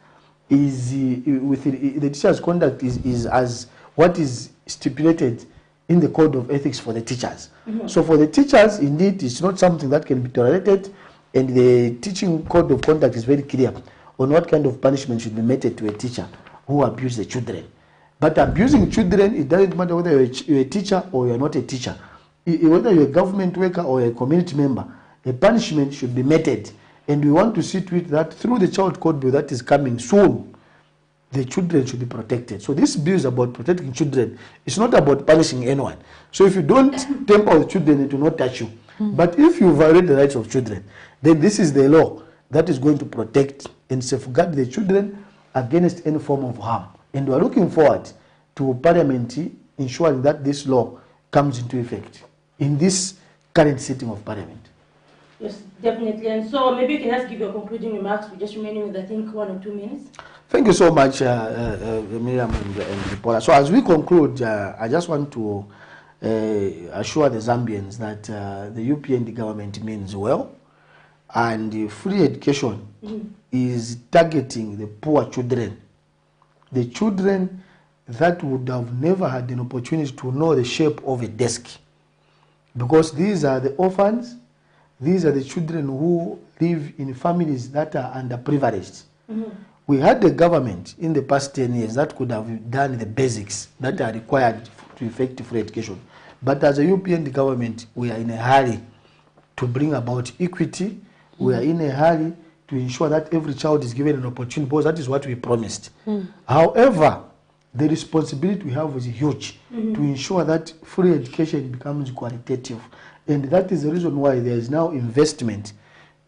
is the teacher's conduct is as what is stipulated in the code of ethics for the teachers. So for the teachers, indeed, it's not something that can be tolerated, and the teaching code of conduct is very clear on what kind of punishment should be meted to a teacher who abuses the children. But abusing children, it doesn't matter whether you're a teacher or you're not a teacher. Whether you're a government worker or a community member, a punishment should be meted. And we want to see to it that through the Child Code Bill that is coming soon, the children should be protected. So this bill is about protecting children. It's not about punishing anyone. So if you don't temper with children, it will not touch you. But if you violate the rights of children, then this is the law that is going to protect and safeguard the children against any form of harm. And we are looking forward to Parliament ensuring that this law comes into effect in this current sitting of Parliament. Yes, definitely. And so maybe you can just give your concluding remarks. We're just remaining with, I think, 1 or 2 minutes. Thank you so much, Miriam and Paula. So as we conclude, I just want to assure the Zambians that the UPND government means well, and free education is targeting the poor children, the children that would have never had an opportunity to know the shape of a desk, because these are the orphans, these are the children who live in families that are underprivileged. We had the government in the past 10 years that could have done the basics that are required to effect free education. But as a UPND government, we are in a hurry to bring about equity. We are in a hurry to ensure that every child is given an opportunity, because that is what we promised. However, the responsibility we have is huge to ensure that free education becomes qualitative And that is the reason why there is now investment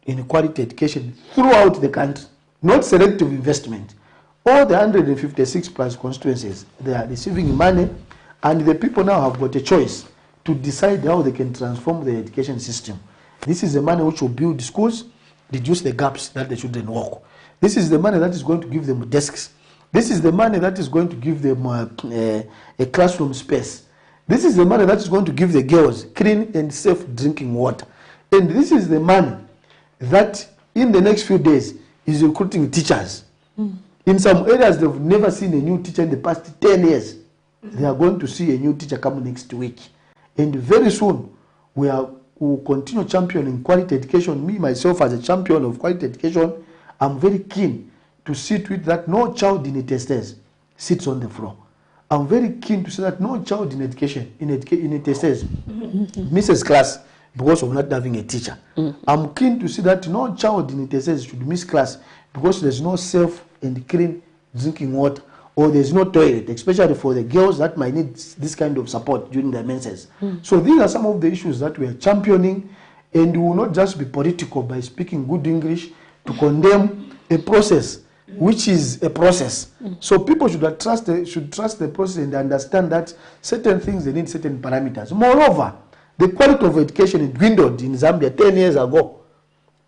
in quality education throughout the country, not selective investment. All the 156 plus constituencies, they are receiving money, and the people now have got a choice to decide how they can transform the education system. This is the money which will build schools, reduce the gaps that the children walk. This is the money that is going to give them desks. This is the money that is going to give them a classroom space. This is the money that is going to give the girls clean and safe drinking water. And this is the money that in the next few days is recruiting teachers. In some areas, they've never seen a new teacher in the past 10 years. They are going to see a new teacher come next week. And very soon, we will continue championing quality education. Me, myself, as a champion of quality education, I'm very keen to see to it that no child in ETSS sits on the floor. I'm very keen to say that no child in education, in ETSS, misses class because of not having a teacher. I'm keen to see that no child in ETSS should miss class because there's no safe and clean drinking water, or there's no toilet, especially for the girls that might need this kind of support during their menses. So these are some of the issues that we are championing, and we will not just be political by speaking good English to condemn a process which is a process. So people should trust the process and understand that certain things, they need certain parameters. Moreover, the quality of education dwindled in Zambia 10 years ago.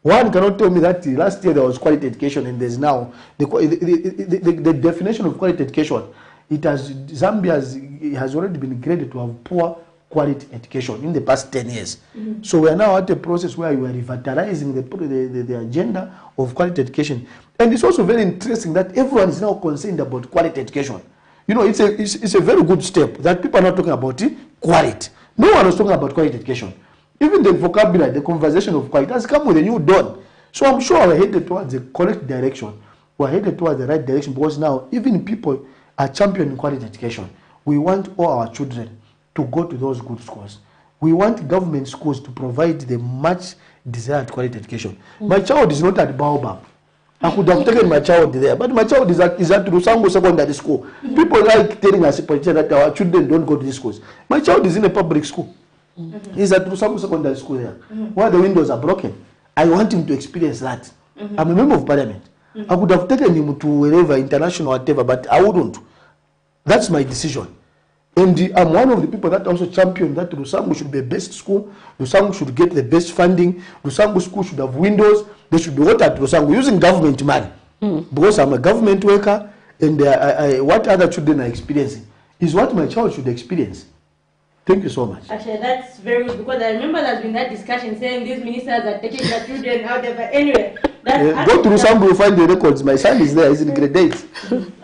One cannot tell me that last year there was quality education and there's now the definition of quality education. Zambia has already been graded to have poor quality education in the past 10 years. So we are now at a process where we are revitalizing the agenda of quality education. And it's also very interesting that everyone is now concerned about quality education. You know, it's a very good step that people are not talking about quality. No one is talking about quality education. Even the vocabulary, the conversation of quality has come with a new dawn. So I'm sure we're headed towards the correct direction. We're headed towards the right direction because now even people are championing quality education. We want all our children to go to those good schools. We want government schools to provide the much desired quality education. My child is not at Baobab. I could have taken my child there, but my child is at Rusango Secondary School. People like telling us that our children don't go to these schools. My child is in a public school. He's at Rusango Secondary School there, where the windows are broken. I want him to experience that. I'm a member of parliament. I could have taken him to wherever, international, whatever, but I wouldn't. That's my decision. And I'm one of the people that also champion that Rusango should be the best school. Rusango should get the best funding. Rusango school should have windows. There should be water at Rusango using government money. Because I'm a government worker, and what other children are experiencing is what my child should experience. Thank you so much. Actually, that's very good, because I remember there's been that discussion saying these ministers are taking their children out there. But anyway, go to Rusango, you'll find the records. My son is there. He's in grade 8.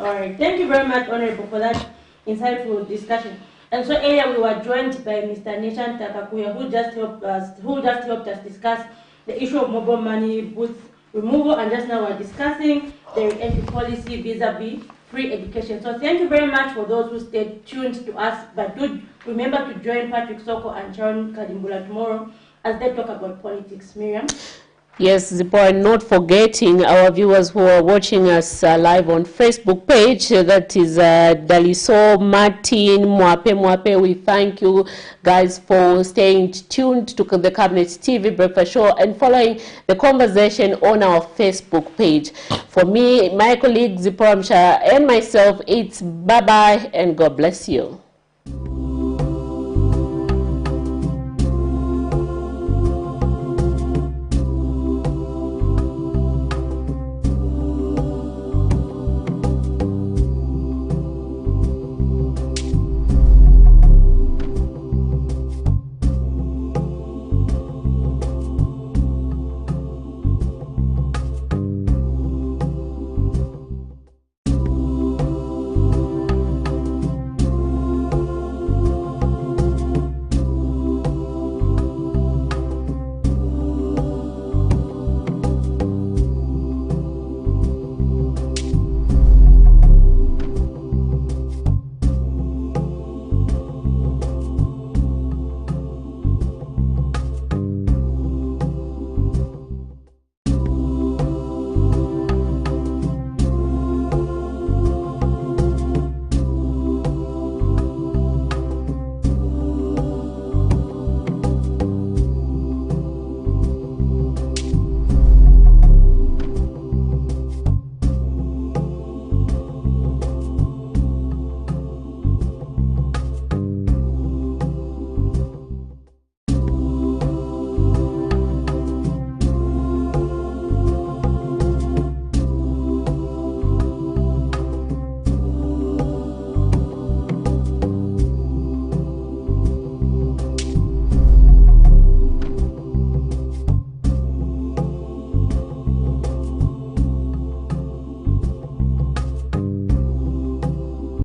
All right. Thank you very much, Honorable, for that insightful discussion. And so earlier we were joined by Mr. Nishan Takakuya, who just helped us discuss the issue of mobile money booth removal, and just now we're discussing the entry policy vis-a-vis free education. So thank you very much for those who stayed tuned to us, but do remember to join Patrick Soko and Sharon Kadimbula tomorrow as they talk about politics. Miriam? Yes, Zipporah, not forgetting our viewers who are watching us live on Facebook page. That is Daliso, Martin, Mwape. We thank you guys for staying tuned to the Camnet TV Breakfast Show and following the conversation on our Facebook page. For me, my colleague Zipporah Mshara and myself, it's bye-bye and God bless you.